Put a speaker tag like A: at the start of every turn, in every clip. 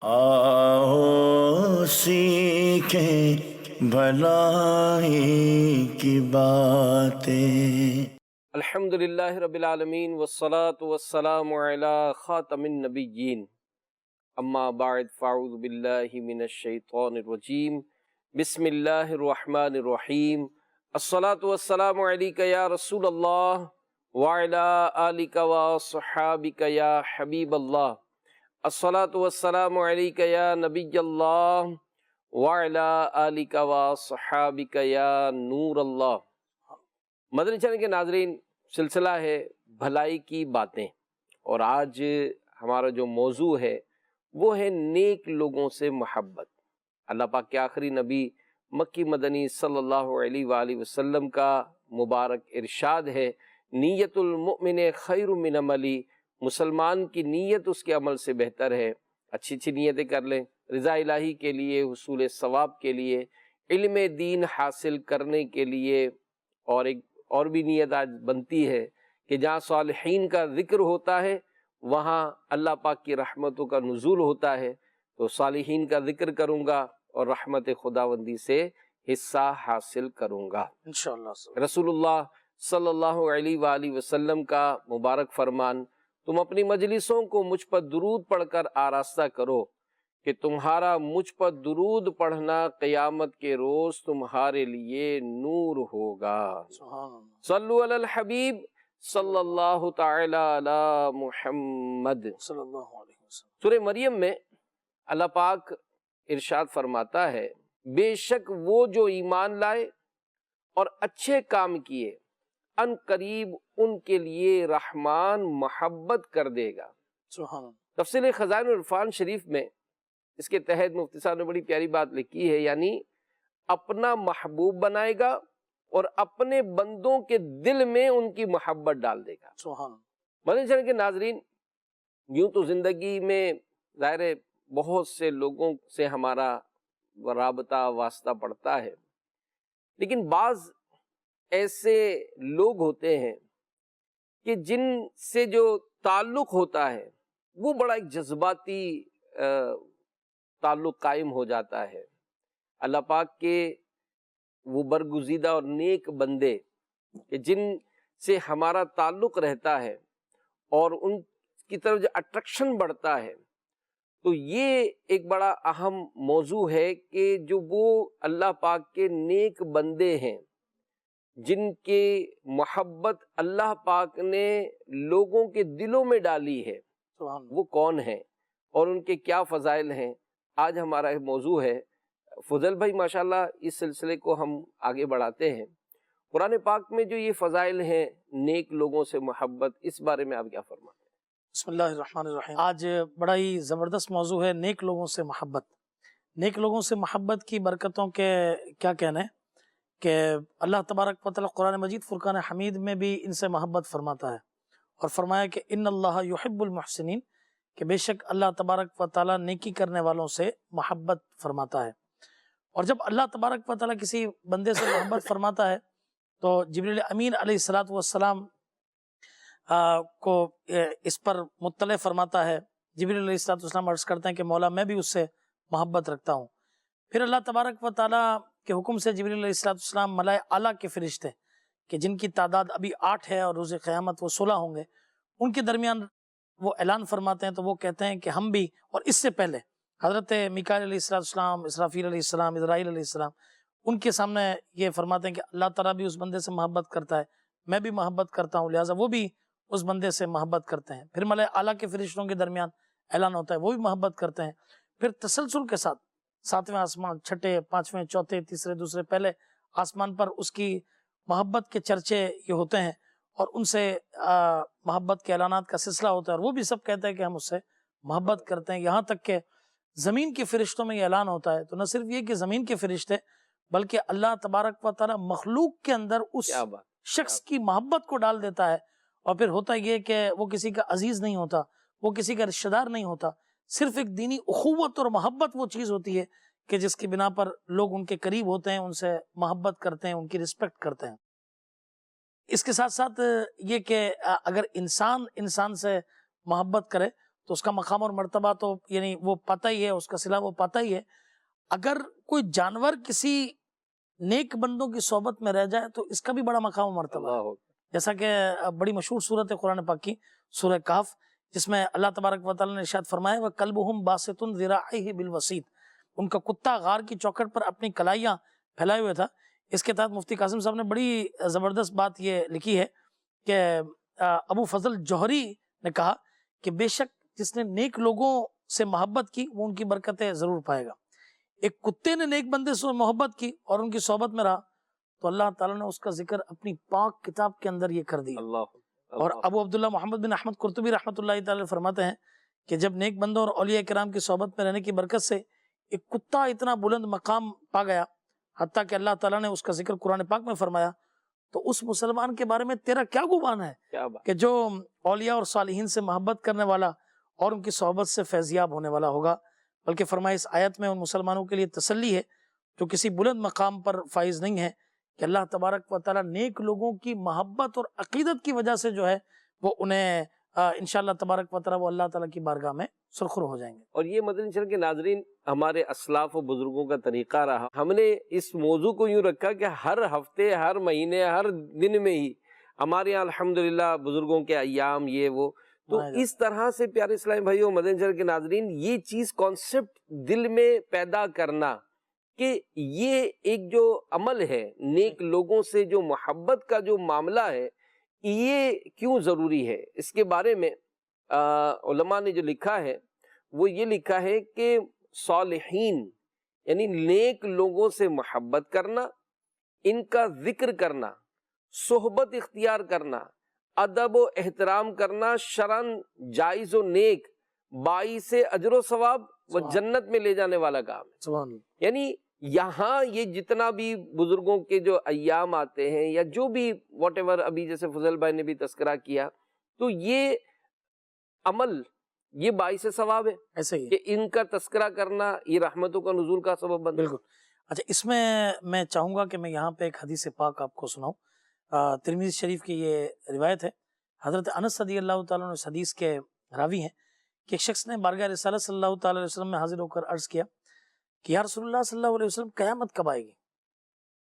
A: آؤ سیکھیں بھلائی کی باتیں۔
B: الحمدللہ رب العالمین والصلاة والسلام علی خاتم النبیین، اما بعد فاعوذ باللہ من الشیطان الرجیم، بسم اللہ الرحمن الرحیم۔ الصلاة والسلام علیک یا رسول اللہ وعلی آلک وصحابک یا حبیب اللہ۔ الصلاة والسلام علیک یا نبی اللہ وعلی آلک وصحابک یا نور اللہ۔ مدنی چینل کے ناظرین، سلسلہ ہے بھلائی کی باتیں، اور آج ہمارا جو موضوع ہے وہ ہے نیک لوگوں سے محبت۔ اللہ پاک کے آخری نبی مکی مدنی صلی اللہ علیہ وآلہ وسلم کا مبارک ارشاد ہے، نیت المؤمن خیر من عملی، مسلمان کی نیت اس کے عمل سے بہتر ہے۔ اچھی اچھی نیتیں کر لیں، رضا الہی کے لیے، حصول ثواب کے لیے، علم دین حاصل کرنے کے لیے، اور بھی نیت آج بنتی ہے کہ جہاں صالحین کا ذکر ہوتا ہے وہاں اللہ پاک کی رحمتوں کا نزول ہوتا ہے، تو صالحین کا ذکر کروں گا اور رحمت خداوندی سے حصہ حاصل کروں گا انشاءاللہ۔ رسول اللہ صلی اللہ علیہ وآلہ وسلم کا مبارک فرمان، تم اپنی مجلسوں کو مجھ پر درود پڑھ کر آراستہ کرو کہ تمہارا مجھ پر درود پڑھنا قیامت کے روز تمہارے لیے نور ہوگا۔ صلو علی الحبیب صلی اللہ تعالی علی محمد صلی اللہ علیہ وسلم۔ سورہ مریم میں اللہ پاک ارشاد فرماتا ہے، بے شک وہ جو ایمان لائے اور اچھے کام کیے، ان قریب ان کے لیے رحمان محبت کر دے گا۔ تفسیر خزائن العرفان شریف میں اس کے تحت مفتی صاحب نے بڑی پیاری بات لکھی ہے، یعنی اپنا محبوب بنائے گا اور اپنے بندوں کے دل میں ان کی محبت ڈال دے گا۔ مدنی چینل کے ناظرین، یوں تو زندگی میں ظاہر ہے بہت سے لوگوں سے ہمارا رابطہ واسطہ پڑتا ہے، لیکن بعض ایسے لوگ ہوتے ہیں کہ جن سے جو تعلق ہوتا ہے وہ بڑا ایک جذباتی تعلق قائم ہو جاتا ہے۔ اللہ پاک کے وہ برگزیدہ اور نیک بندے کہ جن سے ہمارا تعلق رہتا ہے اور ان کی طرف جو اٹریکشن بڑھتا ہے، تو یہ ایک بڑا اہم موضوع ہے کہ جو وہ اللہ پاک کے نیک بندے ہیں جن کے محبت اللہ پاک نے لوگوں کے دلوں میں ڈالی ہے، وہ کون ہیں اور ان کے کیا فضائل ہیں، آج ہمارا یہ موضوع ہے۔ فضل بھائی ماشاءاللہ اس سلسلے کو ہم آگے بڑھاتے ہیں۔ قرآن پاک میں جو یہ فضائل ہیں نیک لوگوں سے محبت، اس بارے میں آپ کیا فرماتے ہیں؟
C: بسم اللہ الرحمن الرحیم۔ آج بڑا ہی زبردست موضوع ہے، نیک لوگوں سے محبت۔ نیک لوگوں سے محبت کی برکتوں کے کیا کہنے کہ اللہ تبارک و تعالیٰ قرآن مجید فرقان حمید میں بھی ان سے محبت فرماتا ہے، اور فرمایا کہ ان اللہ یحب المحسنین، کہ بے شک اللہ تبارک و تعالیٰ نیکی کرنے والوں سے محبت فرماتا ہے۔ اور جب اللہ تبارک و تعالیٰ کسی بندے سے محبت فرماتا ہے تو جبریل امین علیہ السلام کو اس پر مطلع فرماتا ہے۔ جبریل علیہ السلام عرض کرتے ہیں کہ مولا میں بھی اس سے محبت رکھتا ہوں۔ پھر اللہ تبارک و تعالیٰ کے حکم سے جبریل علیہ السلام ملائے اعلیٰ کے فرشتے کہ جن کی تعداد ابھی 8 ہے اور روز قیامت وہ 16 ہوں گے، ان کے درمیان وہ اعلان فرماتے ہیں، تو وہ کہتے ہیں کہ ہم بھی، اور اس سے پہلے حضرت میکائیل علیہ السلام، اسرافیل علیہ السلام، اسرائیل علیہ السلام، ان کے سامنے یہ فرماتے ہیں کہ اللہ تعالیٰ بھی اس بندے سے محبت کرتا ہے، میں بھی محبت کرتا ہوں، لہٰذا وہ بھی اس بندے سے محبت کرتے ہیں۔ پھر ملائے اعلیٰ کے فرشتوں کے درمیان اعلان ہوتا ہے، وہ بھی محبت کرتے ہیں۔ پھر تسلسل کے ساتھ 7ویں آسمان، 6ٹھے، 5ویں، 4تھے، 3رے، 2سرے، پہلے آسمان پر اس کی محبت کے چرچے یہ ہوتے ہیں، اور ان سے محبت کے اعلانات کا سلسلہ ہوتا ہے، اور وہ بھی سب کہتے ہیں کہ ہم اس سے محبت کرتے ہیں۔ یہاں تک کہ زمین کے فرشتوں میں یہ اعلان ہوتا ہے، تو نہ صرف یہ کہ زمین کے فرشتے، بلکہ اللہ تبارک و تعالیٰ مخلوق کے اندر اس شخص کی محبت کو ڈال دیتا ہے۔ اور پھر ہوتا یہ کہ وہ کسی کا عزیز نہیں ہوتا، وہ کسی کا رشتہ دار نہیں ہوتا، صرف ایک دینی اخوت اور محبت وہ چیز ہوتی ہے کہ جس کی بنا پر لوگ ان کے قریب ہوتے ہیں، ان سے محبت کرتے ہیں، ان کی رسپیکٹ کرتے ہیں۔ اس کے ساتھ ساتھ یہ کہ اگر انسان سے محبت کرے تو اس کا مقام اور مرتبہ تو یعنی وہ پتہ ہی ہے، اس کا صلہ وہ پتہ ہی ہے. اگر کوئی جانور کسی نیک بندوں کی صحبت میں رہ جائے تو اس کا بھی بڑا مقام و مرتبہ ہے. جیسا کہ بڑی مشہور صورت ہے قرآن پاک کی سورہ کہف، جس میں اللہ تبارک و تعالیٰ نے ارشاد فرمایا وَكَلْبُهُمْ بَاسِطٌ ذِرَاعَيْهِ بِالْوَسِيطِ، ان کا کتا غار کی چوکھٹ پر اپنی کلائیاں پھیلائے ہوئے تھا. اس کے تحت مفتی قاسم صاحب نے بڑی زبردست بات یہ لکھی ہے کہ ابو فضل جوہری نے کہا کہ بے شک جس نے نیک لوگوں سے محبت کی وہ ان کی برکتیں ضرور پائے گا. ایک کتے نے نیک بندے سے محبت کی اور ان کی صحبت میں رہا تو اللہ تعالیٰ نے اس کا ذکر اپنی پاک کتاب کے اندر یہ کر دیا. اور ابو عبداللہ محمد بن احمد قرطبی رحمۃ اللہ تعالی فرماتے ہیں کہ جب نیک بندوں اور اولیاء کرام کی صحبت میں رہنے کی برکت سے ایک کتا اتنا بلند مقام پا گیا حتیٰ کہ اللہ تعالیٰ نے اس کا ذکر قرآن پاک میں فرمایا، تو اس مسلمان کے بارے میں تیرا کیا گمان ہے کہ جو اولیاء اور صالحین سے محبت کرنے والا اور ان کی صحبت سے فیضیاب ہونے والا ہوگا. بلکہ فرمایا اس آیت میں ان مسلمانوں کے لیے تسلی ہے جو کسی بلند مقام پر فائز نہیں ہے کہ اللہ تبارک و تعالیٰ نیک لوگوں کی محبت اور عقیدت کی وجہ سے جو ہے وہ انہیں انشاءاللہ تبارک و تعالیٰ وہ اللہ تعالیٰ کی بارگاہ میں سرخرو ہو جائیں گے.
B: اور یہ مدنی چینل کے ناظرین ہمارے اسلاف و بزرگوں کا طریقہ رہا. ہم نے اس موضوع کو یوں رکھا کہ ہر ہفتے، ہر مہینے، ہر دن میں ہی ہمارے یہاں الحمدللہ بزرگوں کے ایام یہ وہ، تو اس طرح سے پیارے اسلامی بھائیوں مدنی چینل کے ناظرین یہ چیز کانسیپٹ دل میں پیدا کرنا کہ یہ ایک جو عمل ہے نیک لوگوں سے جو محبت کا جو معاملہ ہے یہ کیوں ضروری ہے، اس کے بارے میں علماء نے جو لکھا ہے وہ یہ لکھا ہے کہ صالحین یعنی نیک لوگوں سے محبت کرنا، ان کا ذکر کرنا، صحبت اختیار کرنا، ادب و احترام کرنا شرعاً جائز و نیک، باعث اجر و ثواب و جنت میں لے جانے والا کام ہے. یعنی یہاں یہ جتنا بھی بزرگوں کے جو ایام آتے ہیں یا جو بھی واٹ ایور ابھی جیسے فضل بھائی نے بھی تذکرہ کیا، تو یہ عمل یہ باعث ثواب ہے
C: ایسے ہی
B: کہ ان کا تذکرہ کرنا یہ رحمتوں کا نزول کا سبب بن.
C: بالکل. اچھا اس میں چاہوں گا کہ میں یہاں پہ ایک حدیث پاک آپ کو سناؤں. ترمذی شریف کی یہ روایت ہے، حضرت انس رضی اللہ تعالیٰ عنہ اس حدیث کے راوی ہیں کہ ایک شخص نے بارگاہ رسالت صلی اللہ تعالیٰ علیہ وسلم میں حاضر ہو کر عرض کیا کہ یا رسول اللہ صلی اللہ علیہ وسلم قیامت کب آئے گی؟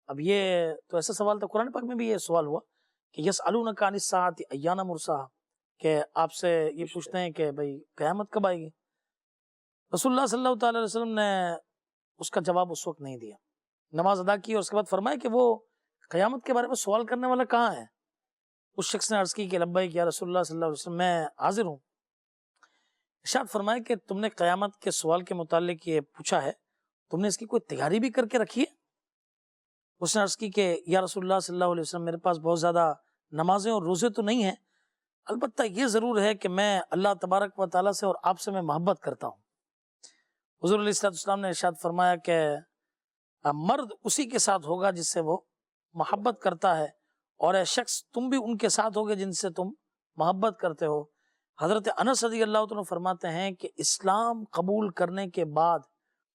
C: اب یہ تو ایسا سوال تھا، قرآن پاک میں بھی یہ سوال ہوا کہ یسألونک عن الساعۃ ایان مرساہا، کہ آپ سے یہ پوچھتے ہیں کہ بھئی قیامت کب آئے گی. رسول اللہ صلی اللہ تعالیٰ علیہ وسلم نے اس کا جواب اس وقت نہیں دیا، نماز ادا کی اور اس کے بعد فرمایا کہ وہ قیامت کے بارے میں سوال کرنے والا کہاں ہے؟ اس شخص نے عرض کی کہ لبیک یا رسول اللہ صلی اللہ علیہ وسلم میں حاضر ہوں. ارشاد فرمایا کہ تم نے قیامت کے سوال کے متعلق یہ پوچھا ہے، تم نے اس کی کوئی تیاری بھی کر کے رکھی ہے؟ اس نے عرض کی کہ یا رسول اللہ صلی اللہ علیہ وسلم میرے پاس بہت زیادہ نمازیں اور روزے تو نہیں ہیں، البتہ یہ ضرور ہے کہ میں اللہ تبارک و تعالیٰ سے اور آپ سے میں محبت کرتا ہوں. حضور علیہ السلام نے ارشاد فرمایا کہ مرد اسی کے ساتھ ہوگا جس سے وہ محبت کرتا ہے، اور اے شخص تم بھی ان کے ساتھ ہوگے جن سے تم محبت کرتے ہو. حضرت انس رضی اللہ عنہ فرماتے ہیں کہ اسلام قبول کرنے کے بعد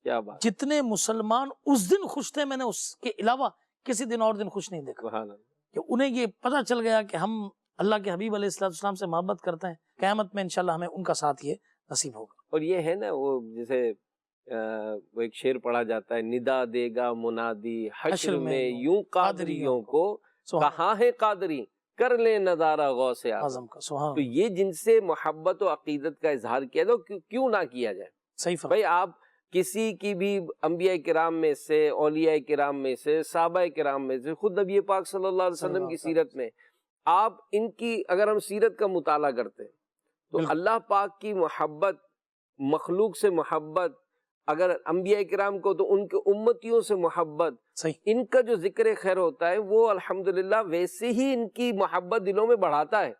B: کیا بات،
C: جتنے مسلمان اس دن خوش تھے میں نے اس کے علاوہ کسی دن اور دن خوش نہیں دیکھا،
B: سبحان اللہ،
C: کہ انہیں یہ پتہ چل گیا کہ ہم اللہ کے حبیب علیہ السلام سے محبت کرتے ہیں، قیامت میں انشاءاللہ ہمیں ان کا ساتھ یہ نصیب ہوگا.
B: اور یہ ہے نا وہ جیسے وہ ایک شعر پڑھا جاتا ہے، ندا دے گا منادی حشر میں یوں قادریوں کو، کہاں ہے قادری کر لے نظارہ غوث اعظم
C: کا.
B: تو یہ جن سے محبت و عقیدت کا اظہار کیا تو کیوں نہ کیا جائے.
C: صحیح
B: بھائی آپ کسی کی بھی انبیاء کرام میں سے، اولیاء کرام میں سے، صحابہ کرام میں سے، خود نبی پاک صلی اللہ علیہ وسلم کی سیرت میں آپ ان کی اگر ہم سیرت کا مطالعہ کرتے ہیں تو اللہ پاک کی محبت، مخلوق سے محبت، اگر انبیاء کرام کو تو ان کے امتیوں سے محبت، ان کا جو ذکر خیر ہوتا ہے وہ الحمدللہ ویسے ہی ان کی محبت دلوں میں بڑھاتا ہے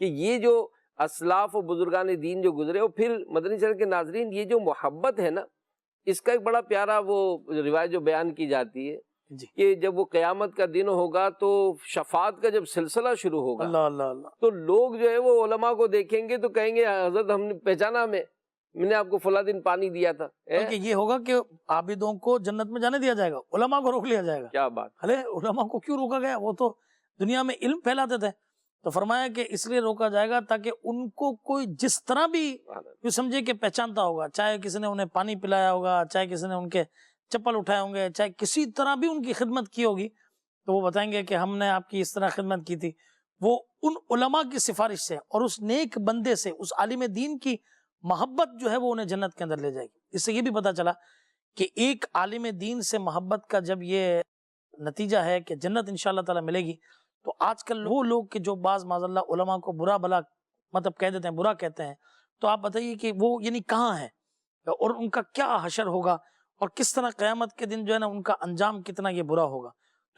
B: کہ یہ جو اسلاف و بزرگان دین جو گزرے. اور پھر مدنی چینل کے ناظرین یہ جو محبت ہے نا، اس کا ایک بڑا پیارا وہ روایت جو بیان کی جاتی ہے کہ جب وہ قیامت کا دن ہوگا تو شفاعت کا جب سلسلہ شروع ہوگا تو لوگ جو ہے وہ علماء کو دیکھیں گے تو کہیں گے حضرت ہم نے پہچانا، میں نے آپ کو فلاں دن پانی دیا تھا.
C: کہ یہ ہوگا کہ عابدوں کو جنت میں جانے دیا جائے گا، علماء کو روک لیا جائے گا.
B: کیا بات،
C: ارے علماء کو کیوں روکا گیا؟ وہ تو دنیا میں علم پھیلاتے تھے. تو فرمایا کہ اس لیے روکا جائے گا تاکہ ان کو کوئی جس طرح بھی یوں سمجھے کہ پہچانتا ہوگا، چاہے کسی نے انہیں پانی پلایا ہوگا، چاہے کسی نے ان کے چپل اٹھائے ہوں گے، چاہے کسی طرح بھی ان کی خدمت کی ہوگی، تو وہ بتائیں گے کہ ہم نے آپ کی اس طرح خدمت کی تھی. وہ ان علماء کی سفارش سے اور اس نیک بندے سے، اس عالم دین کی محبت جو ہے وہ انہیں جنت کے اندر لے جائے گی. اس سے یہ بھی پتا چلا کہ ایک عالم دین سے محبت کا جب یہ نتیجہ ہے کہ جنت انشاءاللہ تعالی ملے گی، تو آج کل وہ لوگ کہ جو بعض معاذ اللہ علماء کو برا بلا مطلب کہہ دیتے ہیں، برا کہتے ہیں، تو آپ بتائیے کہ وہ یعنی کہاں ہے اور ان کا کیا حشر ہوگا اور کس طرح قیامت کے دن جو ہے نا ان کا انجام کتنا یہ برا ہوگا.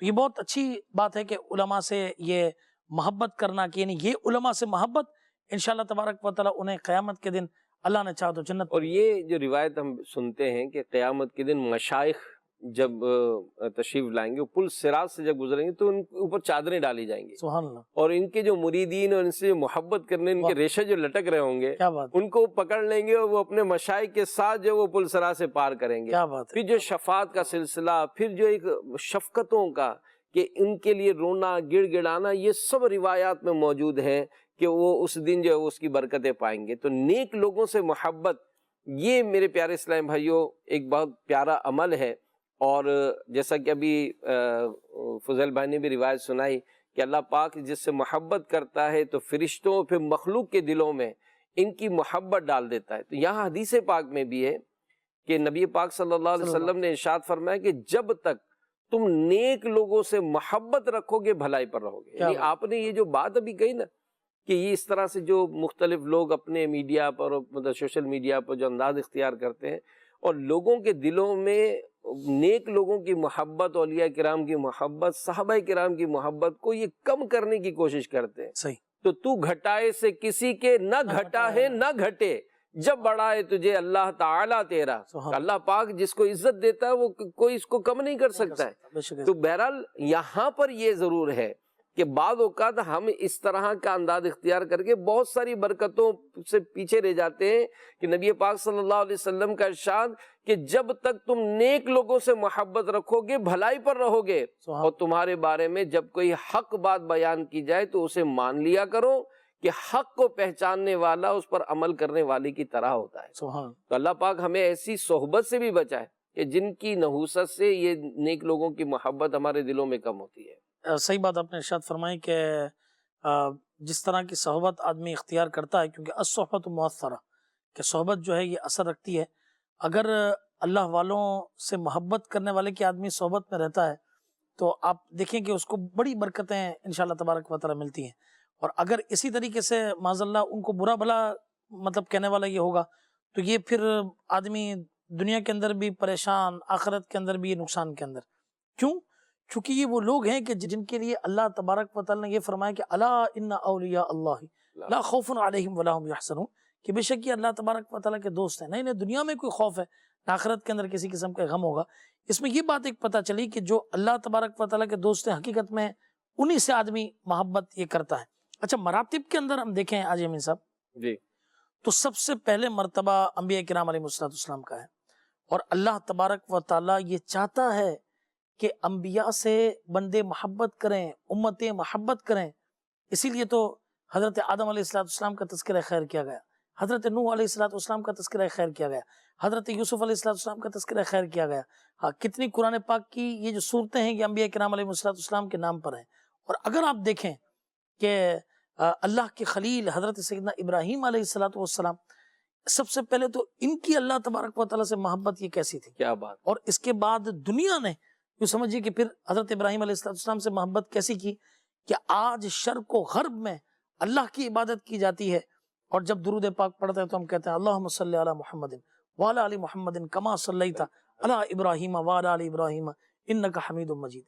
C: تو یہ بہت اچھی بات ہے کہ علماء سے یہ محبت کرنا، کہ یعنی یہ علماء سے محبت انشاءاللہ تبارک و تعالی انہیں قیامت کے دن اللہ نے چاہا تو جنت.
B: اور یہ جو روایت ہم سنتے ہیں کہ قیامت کے دن مشائخ جب تشریف لائیں گے، پل صراط سے جب گزریں گے تو ان کے اوپر چادریں ڈالی جائیں گی،
C: سبحان اللہ،
B: اور ان کے جو مریدین اور ان سے محبت کرنے ان کے ریشے جو لٹک رہے ہوں گے،
C: کیا بات،
B: ان کو پکڑ لیں گے اور وہ اپنے مشائخ کے ساتھ جو وہ پل صراط سے پار کریں گے.
C: کیا بات ہے.
B: پھر جو شفاعت کا سلسلہ، پھر جو ایک شفقتوں کا کہ ان کے لیے رونا گڑ گڑانا، یہ سب روایات میں موجود ہیں کہ وہ اس دن جو ہے اس کی برکتیں پائیں گے. تو نیک لوگوں سے محبت، یہ میرے پیارے اسلام بھائیوں ایک بہت پیارا عمل ہے. اور جیسا کہ ابھی فضل بھائی نے بھی روایت سنائی کہ اللہ پاک جس سے محبت کرتا ہے تو فرشتوں پھر مخلوق کے دلوں میں ان کی محبت ڈال دیتا ہے. تو یہاں حدیث پاک میں بھی ہے کہ نبی پاک صلی اللہ علیہ وسلم نے ارشاد فرمایا کہ جب تک تم نیک لوگوں سے محبت رکھو گے بھلائی پر رہو گے. یعنی آپ نے یہ جو بات ابھی کہی نا کہ یہ اس طرح سے جو مختلف لوگ اپنے میڈیا پر مطلب سوشل میڈیا پر جو انداز اختیار کرتے ہیں اور لوگوں کے دلوں میں نیک لوگوں کی محبت، اولیاء کرام کی محبت، صحابہ کرام کی محبت کو یہ کم کرنے کی کوشش کرتے ہیں.
C: صحیح.
B: تو گھٹائے سے کسی کے نہ گھٹا ہے نہ گھٹے، جب بڑھائے تجھے اللہ تعالیٰ تیرا. اللہ پاک جس کو عزت دیتا ہے وہ کوئی اس کو کم نہیں کر سکتا ہے. تو بہرحال یہاں پر یہ ضرور ہے کہ بعض اوقات ہم اس طرح کا انداز اختیار کر کے بہت ساری برکتوں سے پیچھے رہ جاتے ہیں کہ نبی پاک صلی اللہ علیہ وسلم کا ارشاد کہ جب تک تم نیک لوگوں سے محبت رکھو گے بھلائی پر رہو گے، اور تمہارے بارے میں جب کوئی حق بات بیان کی جائے تو اسے مان لیا کرو کہ حق کو پہچاننے والا اس پر عمل کرنے والے کی طرح ہوتا ہے. تو اللہ پاک ہمیں ایسی صحبت سے بھی بچائے کہ جن کی نحوست سے یہ نیک لوگوں کی محبت ہمارے دلوں میں کم ہوتی ہے.
C: صحیح بات آپ نے ارشاد فرمائی کہ جس طرح کی صحبت آدمی اختیار کرتا ہے، کیونکہ الصحبت مؤثرہ، کہ صحبت جو ہے یہ اثر رکھتی ہے. اگر اللہ والوں سے محبت کرنے والے کی آدمی صحبت میں رہتا ہے تو آپ دیکھیں کہ اس کو بڑی برکتیں انشاءاللہ تبارک و تعالی ملتی ہیں. اور اگر اسی طریقے سے معاذ اللہ ان کو برا بلا مطلب کہنے والا یہ ہوگا تو یہ پھر آدمی دنیا کے اندر بھی پریشان، آخرت کے اندر بھی نقصان کے اندر. کیوں؟ چونکہ یہ وہ لوگ ہیں کہ جن کے لیے اللہ تبارک و تعالی نے یہ فرمایا کہ الا ان اولیاء اللہ لا خوف علیہم ولا هم یحزنون، کہ بے شک یہ اللہ تبارک و تعالی کے دوست ہیں، نہیں دنیا میں کوئی خوف ہے، آخرت کے اندر کسی قسم کا غم ہوگا. اس میں یہ بات ایک پتہ چلی کہ جو اللہ تبارک و تعالی کے دوست ہیں حقیقت میں انہی سے آدمی محبت یہ کرتا ہے. اچھا، مراتب کے اندر ہم دیکھیں آج امین صاحب
B: جی،
C: تو سب سے پہلے مرتبہ انبیاء کرام علیہ السلام کا ہے، اور اللہ تبارک و تعالی یہ چاہتا ہے کہ انبیاء سے بندے محبت کریں، امتیں محبت کریں. اسی لیے تو حضرت آدم علیہ السلام کا تذکرہ خیر کیا گیا، حضرت نوح علیہ السلام کا تذکرہ خیر کیا گیا، حضرت یوسف علیہ السلام کا تذکرہ خیر کیا گیا. ہاں، کتنی قرآن پاک کی یہ جو صورتیں ہیں یہ انبیاء کرام علیہ السلام کے نام پر ہیں. اور اگر آپ دیکھیں کہ اللہ کے خلیل حضرت سیدنا ابراہیم علیہ السلام، سب سے پہلے تو ان کی اللہ تبارک و تعالیٰ سے محبت یہ کیسی تھی،
B: کیا بات.
C: اور اس کے بعد دنیا نے یہ سمجھیے کہ پھر حضرت ابراہیم علیہ السلام سے محبت کیسی کی کہ آج شرق و غرب میں اللہ کی عبادت کی جاتی ہے. اور جب درود پاک پڑھتے ہیں تو ہم کہتے ہیں اللہم صلی علی محمد وعلی آل محمد کما صلیت علی ابراہیم وعلی آل ابراہیم انک حمید مجید.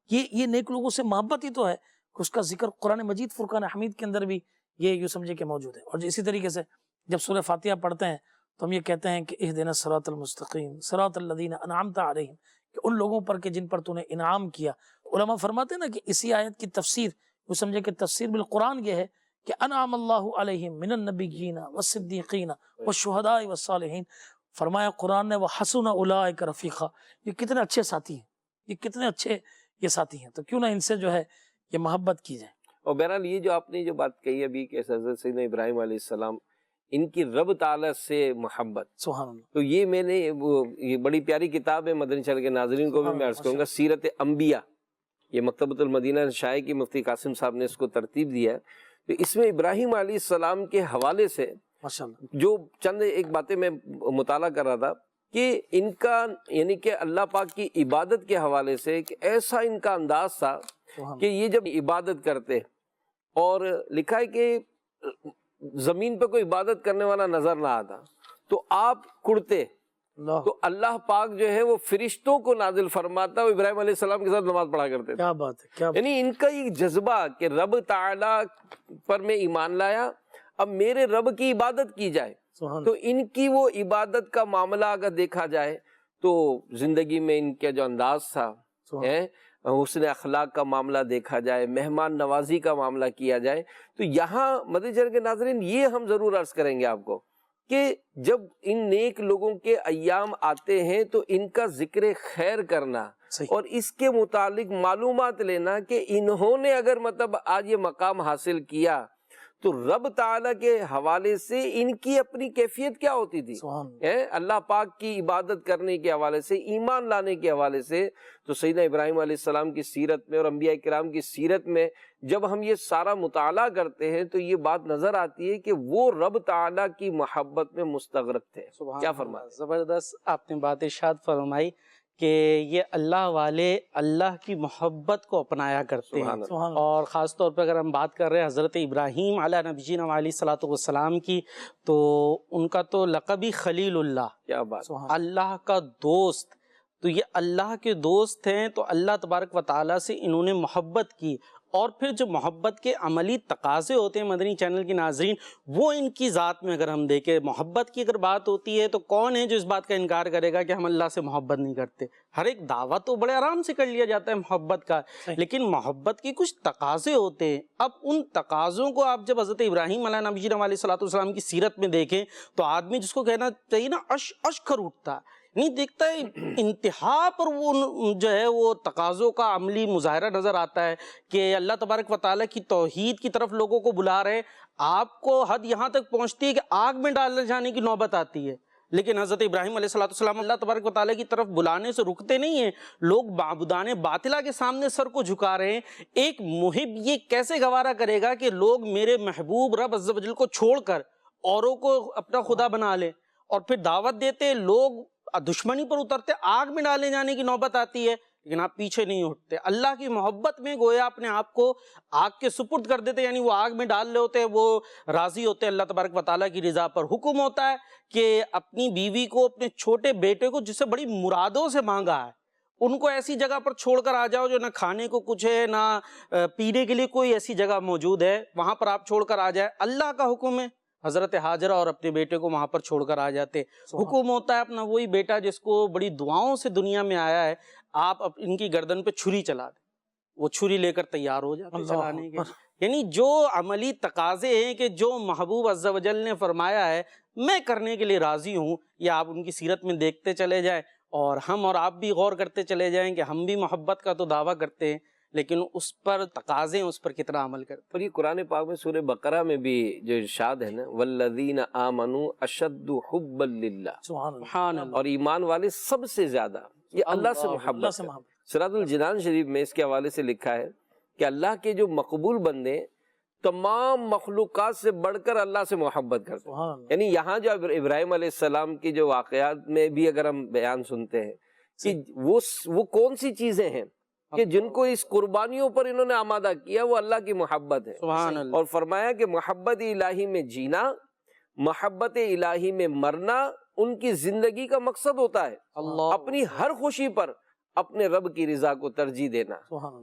C: یہ نیک لوگوں سے محبت ہی تو ہے کہ اس کا ذکر قرآن مجید فرقان حمید کے اندر بھی یہ یوں سمجھے کہ موجود ہے. اور اسی طریقے سے جب سورہ فاتحہ پڑھتے ہیں تو ہم یہ کہتے ہیں کہ اہدنا الصراط المستقیم صراط الذین انعمت علیہم، کہ ان لوگوں پر کہ جن پر تو نے انعام کیا. علماء فرماتے ہیں نا کہ اسی آیت کی تفسیر وہ سمجھے کہ تفسیر بالقرآن یہ ہے کہ انعم اللہ علیہم من النبیین والصدیقین والشہداء والصالحین. فرمایا قرآن نے وحسن اولئک رفیقا، یہ کتنے اچھے ساتھی ہیں، یہ کتنے اچھے یہ ساتھی ہیں. تو کیوں نہ ان سے جو ہے یہ محبت کی جائے.
B: اور بہرحال یہ جو آپ نے جو بات کہی ابھی کہ حضرت سیدنا ابراہیم علیہ السلام ان کی رب تعالیٰ سے محبت،
C: سبحان اللہ.
B: تو یہ میں نے یہ بڑی پیاری کتاب ہے، مدنی چینل کے ناظرین کو بھی میں عرض کروں گا، سیرت انبیاء، یہ مکتبۃ المدینہ شائع کی مفتی قاسم صاحب نے اس کو ترتیب دیا ہے. تو اس میں ابراہیم علیہ السلام کے حوالے سے
C: ماشاءاللہ
B: جو چند ایک باتیں میں مطالعہ کر رہا تھا کہ ان کا یعنی کہ اللہ پاک کی عبادت کے حوالے سے کہ ایسا ان کا انداز تھا کہ یہ جب عبادت کرتے اور لکھا ہے کہ زمین پہ کوئی عبادت کرنے والا نظر نہ آتا تو آپ کڑتے
C: اللہ.
B: تو اللہ پاک جو ہے وہ فرشتوں کو نازل فرماتا، وہ ابراہیم علیہ السلام کے ساتھ نماز پڑھا کرتے تھے.
C: کیا بات ہے، کیا
B: یعنی ان کا یہ جذبہ کہ رب تعالیٰ پر میں ایمان لایا، اب میرے رب کی عبادت کی جائے.
C: سبحان
B: تو ان کی وہ عبادت کا معاملہ اگر دیکھا جائے تو زندگی میں ان کا جو انداز تھا، حسن اخلاق کا معاملہ دیکھا جائے، مہمان نوازی کا معاملہ کیا جائے، تو یہاں مدنی چینل کے ناظرین یہ ہم ضرور عرض کریں گے آپ کو کہ جب ان نیک لوگوں کے ایام آتے ہیں تو ان کا ذکر خیر کرنا
C: صحیح.
B: اور اس کے متعلق معلومات لینا کہ انہوں نے اگر مطلب آج یہ مقام حاصل کیا تو رب تعالیٰ کے حوالے سے ان کی اپنی کیفیت کیا ہوتی تھی،
C: سبحان اللہ.
B: اللہ پاک کی عبادت کرنے کے حوالے سے، ایمان لانے کے حوالے سے. تو سیدنا ابراہیم علیہ السلام کی سیرت میں اور انبیاء کرام کی سیرت میں جب ہم یہ سارا مطالعہ کرتے ہیں تو یہ بات نظر آتی ہے کہ وہ رب تعالیٰ کی محبت میں مستغرق تھے. کیا فرماتے ہیں؟
D: زبردست آپ نے بات ارشاد فرمائی کہ یہ اللہ والے اللہ کی محبت کو اپنایا کرتے ہیں.
C: سبحان اللہ.
D: اور خاص طور پہ اگر ہم بات کر رہے ہیں حضرت ابراہیم علیہ نبینا علیہ الصلوۃ والسلام کی، تو ان کا تو لقب ہی خلیل اللہ،
B: کیا بات.
C: سبحان اللہ.
D: اللہ کا دوست. تو یہ اللہ کے دوست ہیں، تو اللہ تبارک و تعالیٰ سے انہوں نے محبت کی. اور پھر جو محبت کے عملی تقاضے ہوتے ہیں مدنی چینل کے ناظرین، وہ ان کی ذات میں اگر ہم دیکھیں، محبت کی اگر بات ہوتی ہے تو کون ہے جو اس بات کا انکار کرے گا کہ ہم اللہ سے محبت نہیں کرتے؟ ہر ایک دعویٰ تو بڑے آرام سے کر لیا جاتا ہے محبت کا، لیکن محبت کی کچھ تقاضے ہوتے ہیں. اب ان تقاضوں کو آپ جب حضرت ابراہیم علیہ نبینا علیہ الصلوۃ والسلام کی سیرت میں دیکھیں تو آدمی جس کو کہنا چاہیے نا اشکر اٹھتا نہیں، دیکھتا ہے انتہا پر وہ جو ہے وہ تقاضوں کا عملی مظاہرہ نظر آتا ہے کہ اللہ تبارک و تعالیٰ کی توحید کی طرف لوگوں کو بلا رہے. آپ کو حد یہاں تک پہنچتی ہے کہ آگ میں ڈالے جانے کی نوبت آتی ہے، لیکن حضرت ابراہیم علیہ السلام اللہ تبارک و تعالیٰ کی طرف بلانے سے رکتے نہیں ہیں. لوگ معبودان باطلہ کے سامنے سر کو جھکا رہے ہیں. ایک محب یہ کیسے گوارا کرے گا کہ لوگ میرے محبوب رب عز و جل کو چھوڑ کر اوروں کو اپنا خدا بنا لیں؟ اور پھر دعوت دیتے لوگ دشمنی پر اترتے، آگ میں ڈالے جانے کی نوبت آتی ہے، لیکن آپ پیچھے نہیں ہٹتے. اللہ کی محبت میں گویا اپنے آپ کو آگ کے سپرد کر دیتے، یعنی وہ آگ میں ڈال رہے ہوتے ہیں، وہ راضی ہوتے ہیں اللہ تبارک و تعالیٰ کی رضا پر. حکم ہوتا ہے کہ اپنی بیوی کو، اپنے چھوٹے بیٹے کو جس سے بڑی مرادوں سے مانگا ہے، ان کو ایسی جگہ پر چھوڑ کر آ جاؤ جو نہ کھانے کو کچھ ہے نہ پینے کے لیے کوئی ایسی جگہ موجود ہے، وہاں پر آپ چھوڑ کر آ جائے. اللہ کا حکم ہے. حضرت ہاجرہ اور اپنے بیٹے کو وہاں پر چھوڑ کر آ جاتے. حکم ہوتا ہے اپنا وہی بیٹا جس کو بڑی دعاؤں سے دنیا میں آیا ہے، آپ ان کی گردن پہ چھری چلا دیں، وہ چھری لے کر تیار ہو جاتے چلانے کے. یعنی جو عملی تقاضے ہیں کہ جو محبوب عز و جل نے فرمایا ہے میں کرنے کے لیے راضی ہوں، یہ آپ ان کی سیرت میں دیکھتے چلے جائیں اور ہم اور آپ بھی غور کرتے چلے جائیں کہ ہم بھی محبت کا تو دعویٰ کرتے ہیں، لیکن اس پر تقاضے اس پر کتنا عمل کرتے ہیں.
B: اور یہ قرآن پاک میں سورہ بقرہ میں بھی جو ارشاد ہے نا، والذین آمنوا اشد حبا للہ،
C: سبحان اللہ.
B: اور ایمان والے سب سے زیادہ یہ اللہ سے محبت ہے. سراج الجنان شریف میں اس کے حوالے سے لکھا ہے کہ اللہ کے جو مقبول بندے تمام مخلوقات سے بڑھ کر اللہ سے محبت کرتے ہیں. یعنی یہاں جو ابراہیم علیہ السلام کی جو واقعات میں بھی اگر ہم بیان سنتے ہیں کہ وہ کون سی چیزیں ہیں کہ جن کو اس قربانیوں پر انہوں نے آمادہ کیا، وہ اللہ کی محبت ہے.
D: سبحان اللہ.
B: اور فرمایا کہ محبت الہی میں جینا، محبت الہی میں مرنا ان کی زندگی کا مقصد ہوتا ہے. اپنی ہر خوشی پر اپنے رب کی رضا کو ترجیح دینا،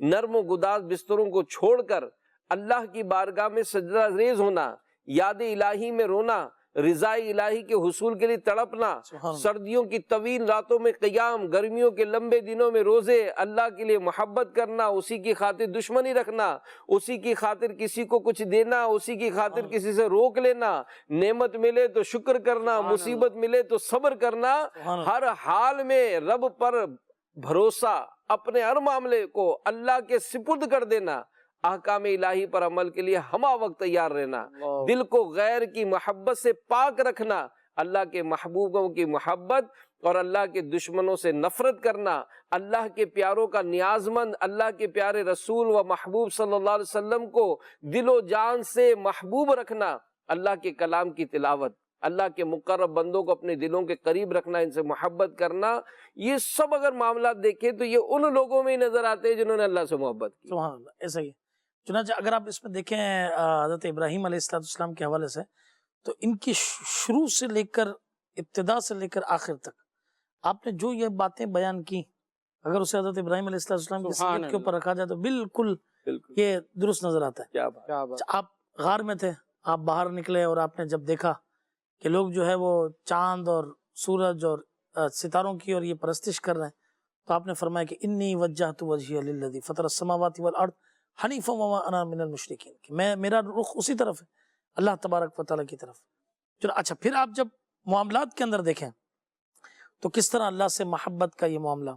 B: نرم و گداز بستروں کو چھوڑ کر اللہ کی بارگاہ میں سجدہ ریز ہونا، یاد الہی میں رونا، رضا الہی کے حصول کے لیے تڑپنا، سردیوں کی طویل راتوں میں قیام، گرمیوں کے لمبے دنوں میں روزے، اللہ کے لیے محبت کرنا، اسی کی خاطر دشمنی رکھنا، اسی کی خاطر کسی کو کچھ دینا، اسی کی خاطر کسی سے روک لینا، نعمت ملے تو شکر کرنا، مصیبت ملے تو صبر کرنا، ہر حال میں رب پر بھروسہ، اپنے ہر معاملے کو اللہ کے سپرد کر دینا، احکام الہی پر عمل کے لیے ہمہ وقت تیار رہنا، دل کو غیر کی محبت سے پاک رکھنا، اللہ کے محبوبوں کی محبت اور اللہ کے دشمنوں سے نفرت کرنا، اللہ کے پیاروں کا نیاز مند، اللہ کے پیارے رسول و محبوب صلی اللہ علیہ وسلم کو دل و جان سے محبوب رکھنا، اللہ کے کلام کی تلاوت، اللہ کے مقرب بندوں کو اپنے دلوں کے قریب رکھنا، ان سے محبت کرنا، یہ سب اگر معاملات دیکھیں تو یہ ان لوگوں میں ہی نظر آتے ہیں جنہوں نے اللہ سے محبت کی۔
C: سبحان اللہ، ایسا ہی ہے۔ چنانچہ اگر آپ اس میں دیکھیں حضرت ابراہیم علیہ السلام کے حوالے سے، تو ان کی شروع سے لے کر ابتدا سے لے کر آخر تک آپ نے جو یہ باتیں بیان کی، اگر اسے حضرت ابراہیم علیہ السلام کی سیرت کے اوپر رکھا جائے تو بالکل یہ درست نظر آتا ہے۔
B: کیا بات۔
C: آپ غار میں تھے، آپ باہر نکلے اور آپ نے جب دیکھا کہ لوگ جو ہے وہ چاند اور سورج اور ستاروں کی اور یہ پرستش کر رہے ہیں، تو آپ نے فرمایا کہ انی وجہت وجہی للذی فطر السماوات والارض حنیفا وما انا من المشرکین، کہ میرا رخ اسی طرف ہے، اللہ تبارک و تعالیٰ کی طرف۔ چلو اچھا، پھر آپ جب معاملات کے اندر دیکھیں تو کس طرح اللہ سے محبت کا یہ معاملہ،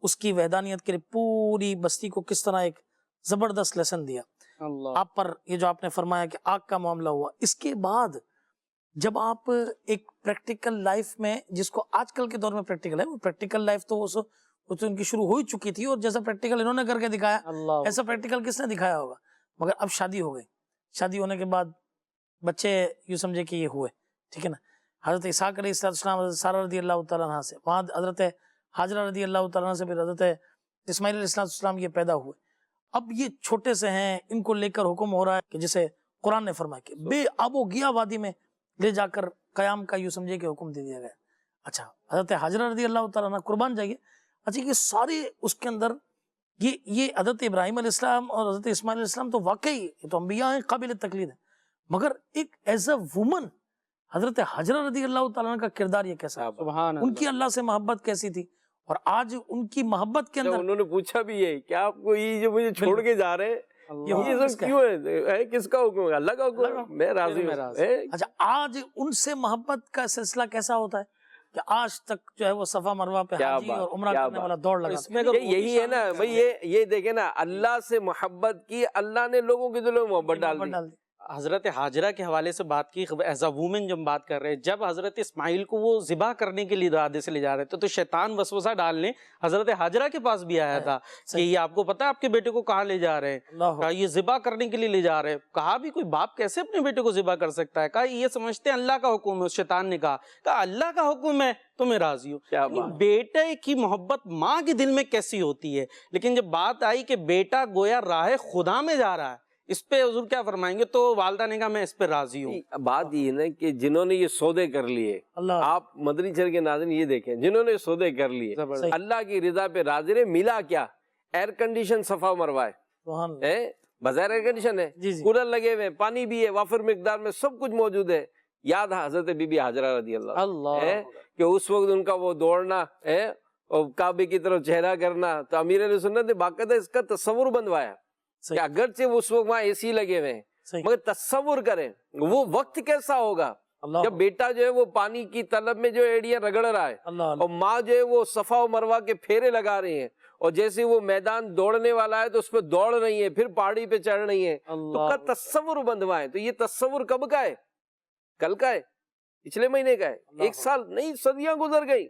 C: اس کی وحدانیت کے لیے پوری بستی کو کس طرح ایک زبردست لیسن دیا آپ پر، یہ جو آپ نے فرمایا کہ آگ کا معاملہ ہوا۔ اس کے بعد جب آپ ایک پریکٹیکل لائف میں، جس کو آج کل کے دور میں پریکٹیکل ہے، وہ پریکٹیکل لائف تو وہ تو ان کی شروع ہو ہی چکی تھی، اور جیسا پریکٹیکل انہوں نے کر کے دکھایا ایسا پریکٹیکل کس نے دکھایا ہوگا، مگر اب شادی ہو گئی، شادی ہونے کے بعد بچے یوں سمجھے کہ یہ ہوئے، ٹھیک ہے نا، حضرت اسحاق علیہ السلام حضرت سارہ رضی اللہ تعالیٰ عنہ سے، وہاں حضرت حاجرہ رضی اللہ تعالیٰ عنہ سے، پھر حضرت اسماعیل علیہ السلام یہ پیدا ہوئے۔ اب یہ چھوٹے سے ہیں، ان کو لے کر حکم ہو رہا ہے کہ جسے قرآن نے فرمایا کہ بے آب و گیا وادی میں لے جا کر قیام کا یوں سمجھے کہ حکم دے دیا گیا۔ اچھا، حضرت حاجرہ رضی اللہ تعالیٰ عنہ قربان جائیے، اچھا یہ سارے اس کے اندر یہ حضرت ابراہیم علیہ السلام اور حضرت اسماعیل علیہ السلام تو واقعی یہ تو انبیاء ہیں، قابل تقلید ہیں، مگر ایک ایز اے وومن حضرت حجرہ رضی اللہ تعالیٰ عنہ کا کردار یہ کیسا ہے،
D: سبحان
C: ان کی اللہ سے محبت کیسی تھی، اور آج ان کی محبت کے اندر
B: انہوں نے پوچھا بھی ہے کہ آپ کو یہ جو مجھے چھوڑ کے جا رہے ہیں یہ سب کیوں ہے، کس کا حکم ہے؟ اللہ کا حکم ہے، میں راضی ہوں۔
C: اچھا، آج ان سے محبت کا سلسلہ کیسا ہوتا ہے کہ آج تک جو ہے وہ صفا مروہ پہ حاجی اور عمرہ کرنے والا دوڑ لگا،
B: یہی ہے نا بھائی، یہ دیکھیں نا، اللہ سے محبت کی، اللہ نے لوگوں کے دلوں میں محبت ڈال دی۔
D: حضرت حاجرہ کے حوالے سے بات کی، ایز اے وومن جب بات کر رہے ہیں، جب حضرت اسماعیل کو وہ ذبح کرنے کے لیے ارادے سے لے جا رہے تھے تو شیطان وسوسہ ڈالنے حضرت حاجرہ کے پاس بھی آیا تھا کہ یہ آپ کو پتا ہے آپ کے بیٹے کو کہاں لے جا رہے ہیں، کہا یہ ذبح کرنے کے لیے لے جا رہے ہیں، کہا بھی کوئی باپ کیسے اپنے بیٹے کو ذبح کر سکتا ہے، کہا یہ سمجھتے ہیں اللہ کا حکم ہے، اس شیطان نے کہا اللہ کا حکم ہے تو میں راضی ہوں۔ بیٹے کی محبت ماں کے دل میں کیسی ہوتی ہے، لیکن جب بات آئی کہ بیٹا گویا راہ خدا میں جا رہا ہے، اس پہ حضور کیا فرمائیں گے؟ تو والدہ نے کہا میں اس پہ راضی ہوں۔
B: بات یہ ہے نا کہ جنہوں نے یہ سودے کر لیے، آپ مدنی چینل کے ناظرین یہ دیکھیں، جنہوں نے سودے کر لیے اللہ کی رضا پہ راضی رہے، ملا کیا؟ ایئر کنڈیشن صفا مروہ ہے، بظاہر ایئر کنڈیشن ہے، کولر لگے ہوئے، پانی بھی ہے وافر مقدار میں، سب کچھ موجود ہے۔ یاد ہے حضرت بی بی حاجرہ رضی اللہ کہ اس وقت ان کا وہ دوڑنا اور کعبے کی طرف چہرہ کرنا، تو امیر علیہ سنت نے باقاعدہ اس کا تصور بنوایا کہ اگرچہ اس وقت وہاں اے سی لگے ہوئے ہیں، مگر تصور کریں وہ وقت کیسا ہوگا جب بیٹا جو ہے وہ پانی کی طلب میں جو ایڑیاں رگڑ رہا ہے، اور ماں جو ہے وہ صفا و مروہ کے پھیرے لگا رہی ہیں، اور جیسے وہ میدان دوڑنے والا ہے تو اس پہ دوڑ رہی ہے، پھر پہاڑی پہ چڑھ رہی ہیں، تو کا تصور بندوائے۔ تو یہ تصور کب کا ہے؟ کل کا ہے؟ پچھلے مہینے کا ہے؟ ایک سال نہیں، صدیاں گزر گئی،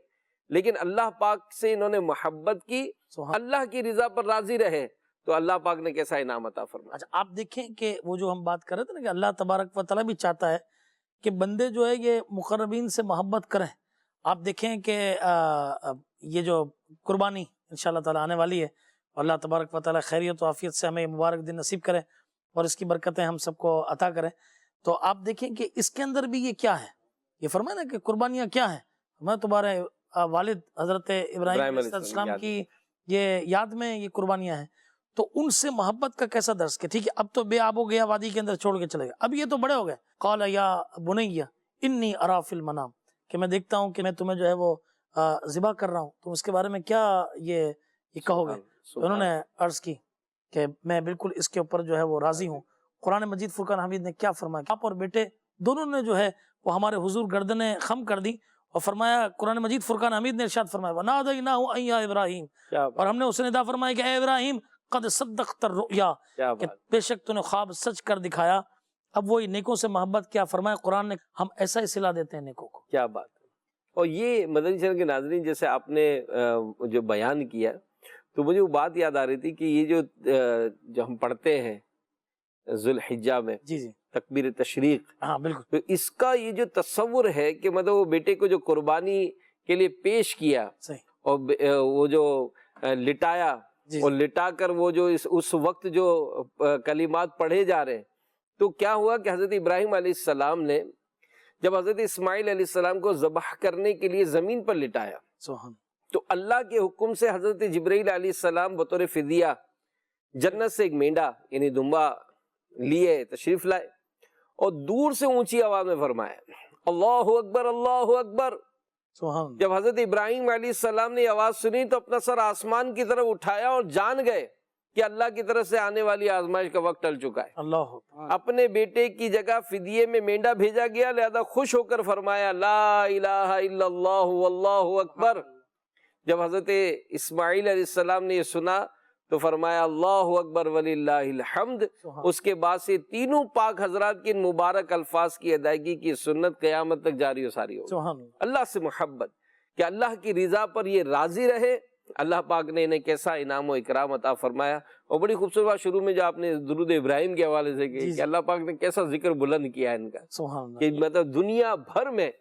B: لیکن اللہ پاک سے انہوں نے محبت کی، اللہ کی رضا پر راضی رہے، تو اللہ پاک نے کیسا انعام عطا فرمایا۔
C: اچھا، آپ دیکھیں کہ وہ جو ہم بات کر رہے تھے نا کہ اللہ تبارک و تعالیٰ بھی چاہتا ہے کہ بندے جو ہے یہ مقربین سے محبت کریں۔ آپ دیکھیں کہ یہ جو قربانی انشاءاللہ تعالیٰ آنے والی ہے، اللہ تبارک و تعالیٰ خیریت و عافیت سے ہمیں مبارک دن نصیب کرے اور اس کی برکتیں ہم سب کو عطا کریں۔ تو آپ دیکھیں کہ اس کے اندر بھی یہ کیا ہے، یہ فرمایا نا کہ قربانیاں کیا ہیں، میں تمہارے والد حضرت ابراہیم علیہ السلام کی یہ یاد میں یہ قربانیاں ہیں، تو ان سے محبت کا کیسا درس کہ ٹھیک ہے اب تو بے آب ہو گیا وادی کے اندر چھوڑ کے چلے گئے، اب یہ تو بڑے ہو گئے، قال یا بنی انی ارا فی المنام، کہ میں دیکھتا ہوں کہ میں تمہیں جو ہے وہ ذبح کر رہا ہوں، تم اس کے بارے میں کیا یہ کہو گے؟ تو انہوں نے عرض کی کہ میں بالکل اس کے اوپر جو ہے وہ راضی ہوں۔ قرآن مجید فرقان حمید نے کیا فرمایا، آپ اور بیٹے دونوں نے جو ہے وہ ہمارے حضور گردنیں خم کر دی، اور فرمایا قرآن مجید فرقان حمید نے ارشاد فرمایا وَنَادَيْنَاهُ أَن يَا إِبْرَاهِيمُ، اور ہم نے اسے ندا فرمایا کہ اے ابراہیم قد صدقت الرؤیا،
B: کیا
C: کہ
B: بات،
C: بے شک تو نے خواب سچ کر دکھایا۔ اب وہی نیکوں سے محبت کیا فرمایا قرآن نے، ہم ایسا ہی صلہ دیتے ہیں نیکوں کو۔
B: کیا بات ہے۔ اور یہ مدنی چینل کے ناظرین جیسے آپ نے جو بیان کیا تو مجھے وہ بات یاد آ رہی تھی کہ یہ جو ہم پڑھتے ہیں ذوالحجہ میں
C: جی جی
B: تکبیر تشریق،
C: ہاں بالکل،
B: تو اس کا یہ جو تصور ہے کہ مطلب وہ بیٹے کو جو قربانی کے لیے پیش کیا
C: صحیح،
B: اور وہ جو لٹایا
C: جی
B: اور لٹا کر وہ جو اس وقت جو کلمات پڑھے جا رہے ہیں، تو کیا ہوا کہ حضرت ابراہیم علیہ السلام نے جب حضرت اسماعیل علیہ السلام کو ذبح کرنے کے لیے زمین پر لٹایا
C: سبحان،
B: تو اللہ کے حکم سے حضرت جبرائیل علیہ السلام بطور فدیہ جنت سے ایک مینڈا یعنی دمبا لیے تشریف لائے اور دور سے اونچی آواز میں فرمایا اللہ اکبر اللہ اکبر۔
C: سبحان،
B: جب حضرت ابراہیم علیہ السلام نے یہ آواز سنی تو اپنا سر آسمان کی طرف اٹھایا اور جان گئے کہ اللہ کی طرف سے آنے والی آزمائش کا وقت ٹل چکا ہے۔
C: اللہ اکبر،
B: اپنے بیٹے کی جگہ فدیے میں مینڈا بھیجا گیا، لہذا خوش ہو کر فرمایا لا الہ الا اللہ واللہ اکبر۔ جب حضرت اسماعیل علیہ السلام نے یہ سنا تو فرمایا اللہ اکبر وللہ الحمد۔ اس کے بعد سے تینوں پاک حضرات کے ان مبارک الفاظ کی ادائیگی کی سنت قیامت تک جاری و ساری ہوگی۔
C: سبحان،
B: اللہ سے محبت کہ اللہ کی رضا پر یہ راضی رہے، اللہ پاک نے انہیں کیسا انعام و اکرام عطا فرمایا۔ اور بڑی خوبصورت بات شروع میں جو آپ نے درود ابراہیم کے حوالے سے کی کہ اللہ پاک نے کیسا ذکر بلند کیا ان کا،
C: سبحان
B: کہ مطلب دنیا بھر میں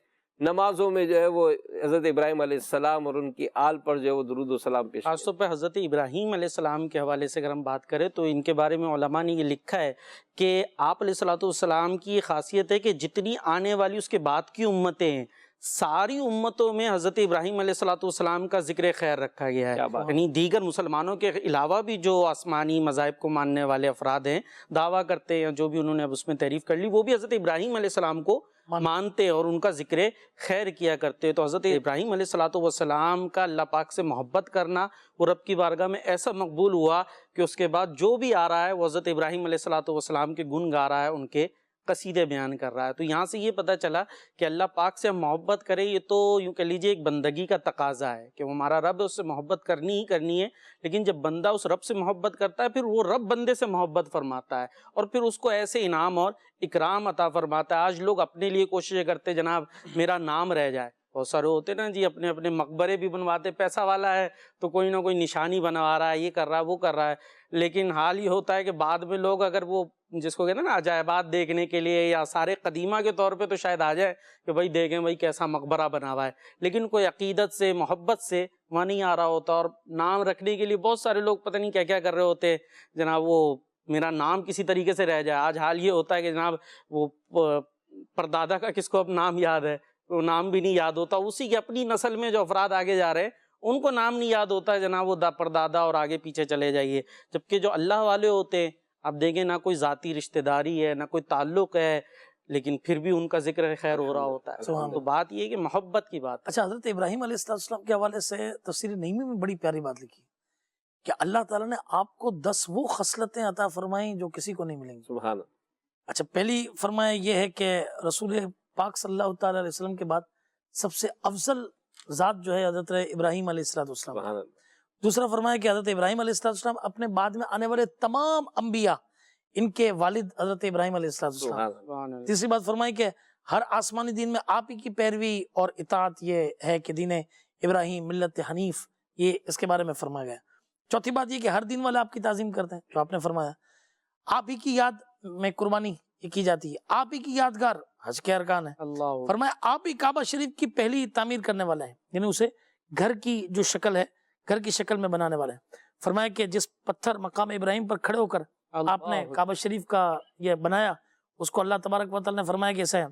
B: نمازوں میں جو ہے وہ حضرت ابراہیم علیہ السلام اور ان کی آل پر جو ہے وہ درود و سلام پیش
D: خاص طور پہ حضرت ابراہیم علیہ السلام کے حوالے سے اگر ہم بات کریں تو ان کے بارے میں علماء نے یہ لکھا ہے کہ آپ علیہ السلام کی یہ خاصیت ہے کہ جتنی آنے والی اس کے بعد کی امتیں ہیں ساری امتوں میں حضرت ابراہیم علیہ السلام کا ذکر خیر رکھا گیا ہے۔
B: کیا بات،
D: یعنی دیگر مسلمانوں کے علاوہ بھی جو آسمانی مذاہب کو ماننے والے افراد ہیں، دعویٰ کرتے ہیں، جو بھی انہوں نے اب اس میں تعریف کر لی، وہ بھی حضرت ابراہیم علیہ السلام کو مانتے اور ان کا ذکر خیر کیا کرتے۔ تو حضرت ابراہیم علیہ السلام کا اللہ پاک سے محبت کرنا وہ رب کی بارگاہ میں ایسا مقبول ہوا کہ اس کے بعد جو بھی آ رہا ہے وہ حضرت ابراہیم علیہ السلام کے گن گا رہا ہے، ان کے قصیدے بیان کر رہا ہے۔ تو یہاں سے یہ پتہ چلا کہ اللہ پاک سے ہم محبت کریں، یہ تو یوں کہہ لیجئے ایک بندگی کا تقاضا ہے کہ وہ ہمارا رب ہے، اس سے محبت کرنی ہی کرنی ہے۔ لیکن جب بندہ اس رب سے محبت کرتا ہے پھر وہ رب بندے سے محبت فرماتا ہے اور پھر اس کو ایسے انعام اور اکرام عطا فرماتا ہے۔ آج لوگ اپنے لیے کوششیں کرتے جناب میرا نام رہ جائے، بہت سارے ہوتے نا جی اپنے اپنے مقبرے بھی بنواتے، پیسہ والا ہے تو کوئی نہ کوئی نشانی بنوا رہا ہے، یہ کر رہا ہے وہ کر رہا ہے، لیکن حال یہ ہوتا ہے کہ بعد میں لوگ اگر وہ جس کو کہتے ہیں نا عجائبات دیکھنے کے لیے یا آثار قدیمہ کے طور پہ تو شاید آ جائے کہ بھائی دیکھیں بھائی کیسا مقبرہ بنا ہوا ہے، لیکن کوئی عقیدت سے محبت سے وہاں نہیں آ رہا ہوتا۔ اور نام رکھنے کے لیے بہت سارے لوگ پتہ نہیں کیا کیا کر رہے ہوتے ہیں جناب، وہ میرا نام کسی طریقے سے رہ جائے۔ آج حال یہ ہوتا ہے کہ جناب وہ پردادا کا کس کو اب نام یاد ہے، وہ نام بھی نہیں یاد ہوتا، اسی کی اپنی نسل میں جو افراد آگے جا رہے ہیں ان کو نام نہیں یاد ہوتا ہے جناب، وہ پردادا اور آگے پیچھے چلے جائیے۔ جبکہ جو اللہ والے ہوتے ہیں آپ دیکھیں نہ کوئی ذاتی رشتہ داری ہے نہ کوئی تعلق ہے، لیکن پھر بھی ان کا ذکر خیر ہو رہا ہوتا ہے۔ تو بات یہ ہے کہ محبت کی بات۔
C: اچھا، حضرت ابراہیم علیہ السلام کے حوالے سے تفسیر نعیمی میں بڑی پیاری بات لکھی کہ اللہ تعالیٰ نے آپ کو 10 وہ خصلتیں عطا فرمائیں جو کسی کو نہیں ملیں گی۔
B: سبحان اللہ۔
C: اچھا، پہلی فرمایا یہ ہے کہ رسول پاک صلی اللہ تعالیٰ علیہ وسلم کے بعد سب سے افضل ذات جو ہے حضرت ابراہیم علیہ السلام۔
B: سبحان اللہ۔
C: دوسرا فرمایا کہ حضرت ابراہیم علیہ السلام اپنے بعد میں آنے والے تمام انبیاء ان کے والد حضرت ابراہیم علیہ السلام۔
B: سبحان اللہ۔
C: تیسری بات فرمائی کہ ہر آسمانی دین میں آپ ہی کی پیروی اور اطاعت یہ ہے کہ دین ابراہیم ملت حنیف، یہ اس کے بارے میں فرمایا گیا۔ چوتھی بات یہ کہ ہر دین والے آپ کی تعظیم کرتے ہیں، جو آپ نے فرمایا۔ آپ ہی کی یاد میں قربانی یہ کی جاتی ہے، آپ ہی کی یادگار حج کے ارکان ہے۔
D: اللہ
C: فرمایا آپ ہی کعبہ شریف کی پہلی تعمیر کرنے والا ہے، یعنی اسے گھر کی جو شکل ہے گھر کی شکل میں بنانے والا ہے۔ فرمایا کہ جس پتھر مقام ابراہیم پر کھڑے ہو کر آپ نے کعبہ شریف کا یہ بنایا، اس کو اللہ تبارک و تعالی نے فرمایا کہ اسے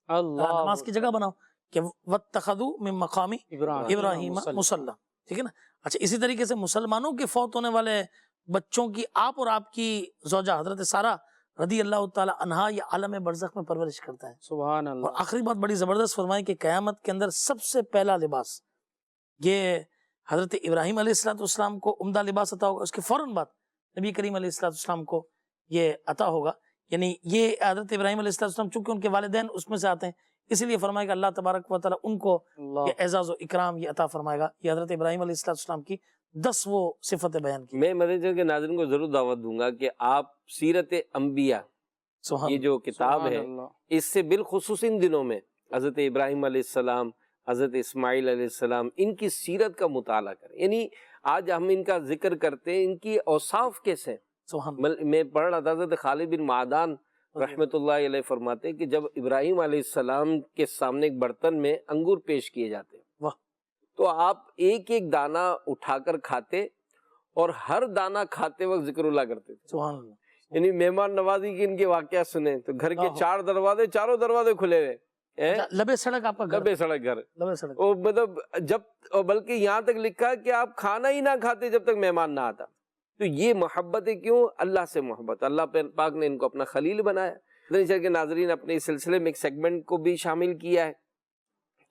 C: نماز کی جگہ بناؤ، کہ وَاتَّخَذُوا مِن مَقَامِ ابراہیم مصلی، ٹھیک ہے نا۔ اچھا، اسی طریقے سے مسلمانوں کے فوت ہونے والے بچوں کی آپ اور آپ کی زوجہ حضرت سارہ رضی اللہ تعالی عنہا یہ عالم برزخ میں پرورش کرتا ہے۔
D: سبحان
C: اور
D: اللہ۔
C: آخری بات بڑی زبردست فرمائی کہ قیامت کے اندر سب سے پہلا لباس یہ حضرت ابراہیم علیہ السلام کو عمدہ لباس عطا ہوگا، اس کے فوراً بعد نبی کریم علیہ السلام کو یہ عطا ہوگا۔ یعنی یہ حضرت ابراہیم علیہ السلام چونکہ ان کے والدین اس میں سے آتے ہیں، اسی لیے فرمایا کہ اللہ تبارک و تعالیٰ ان کو یہ اعزاز و اکرام یہ عطا فرمائے گا. یہ حضرت ابراہیم علیہ السلام کی 10 وہ صفتیں بیان کی.
B: میں مدنی چینل کے ناظرین کو ضرور دعوت دوں گا کہ آپ سیرت انبیاء
C: سبحان
B: یہ جو کتاب ہے
D: اللہ.
B: اس سے بالخصوص ان دنوں میں حضرت ابراہیم علیہ السلام، حضرت اسماعیل علیہ السلام، ان کی سیرت کا مطالعہ کریں. یعنی آج ہم ان کا ذکر کرتے ہیں، ان کی اوصاف کیسے ہیں.
C: سبحان
B: میں پڑھ رہا تھا حضرت خالد بن معدان رحمۃ اللہ علیہ فرماتے ہیں کہ جب ابراہیم علیہ السلام کے سامنے ایک برتن میں انگور پیش کیے جاتے ہیں،
C: واہ.
B: تو آپ ایک ایک دانہ اٹھا کر کھاتے اور ہر دانہ کھاتے وقت ذکر اللہ کرتے تھے.
C: سبحان اللہ.
B: یعنی مہمان نوازی کے ان کے واقعات سنیں تو گھر کے 4 دروازے، چاروں دروازے کھلے ہوئے،
C: لبے سڑک آپ کا گھر،
B: لبے سڑک گھر.
C: لبے سڑک.
B: اور مطلب اور بلکہ یہاں تک لکھا کہ آپ کھانا ہی نہ کھاتے جب تک مہمان نہ آتا. تو یہ محبت ہے، کیوں؟ اللہ سے محبت. اللہ پاک نے ان کو اپنا خلیل بنایا. مدنی چینل کے ناظرین، اپنے اس سلسلے میں ایک سیگمنٹ کو بھی شامل کیا ہے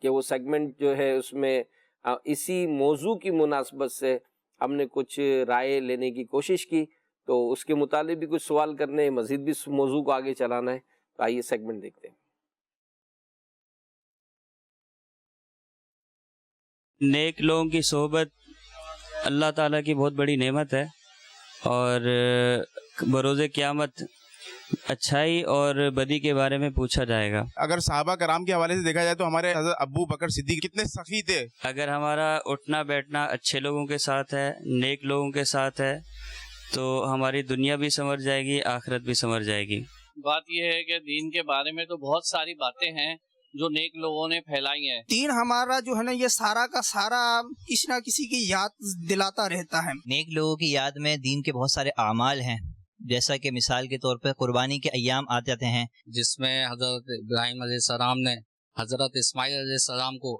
B: کہ وہ سیگمنٹ جو ہے اس میں اسی موضوع کی مناسبت سے ہم نے کچھ رائے لینے کی کوشش کی، تو اس کے متعلق بھی کچھ سوال کرنے ہیں، مزید بھی اس موضوع کو آگے چلانا ہے. تو آئیے سیگمنٹ دیکھتے ہیں.
E: نیک لوگوں کی صحبت اللہ تعالیٰ کی بہت بڑی نعمت ہے، اور بروز قیامت اچھائی اور بدی کے بارے میں پوچھا جائے گا.
F: اگر صحابہ کرام کے حوالے سے دیکھا جائے تو ہمارے حضرت ابو بکر صدیق کتنے سخی تھے.
E: اگر ہمارا اٹھنا بیٹھنا اچھے لوگوں کے ساتھ ہے، نیک لوگوں کے ساتھ ہے، تو ہماری دنیا بھی سنور جائے گی، آخرت بھی سنور جائے گی.
G: بات یہ ہے کہ دین کے بارے میں تو بہت ساری باتیں ہیں جو نیک لوگوں نے پھیلائی ہیں.
H: دین ہمارا جو ہے نا یہ سارا کا سارا کسی نہ کسی کی یاد دلاتا رہتا ہے.
I: نیک لوگوں کی یاد میں دین کے بہت سارے اعمال ہیں، جیسا کہ مثال کے طور پہ قربانی کے ایام آتے جاتے ہیں،
G: جس میں حضرت ابراہیم علیہ السلام نے حضرت اسماعیل علیہ السلام کو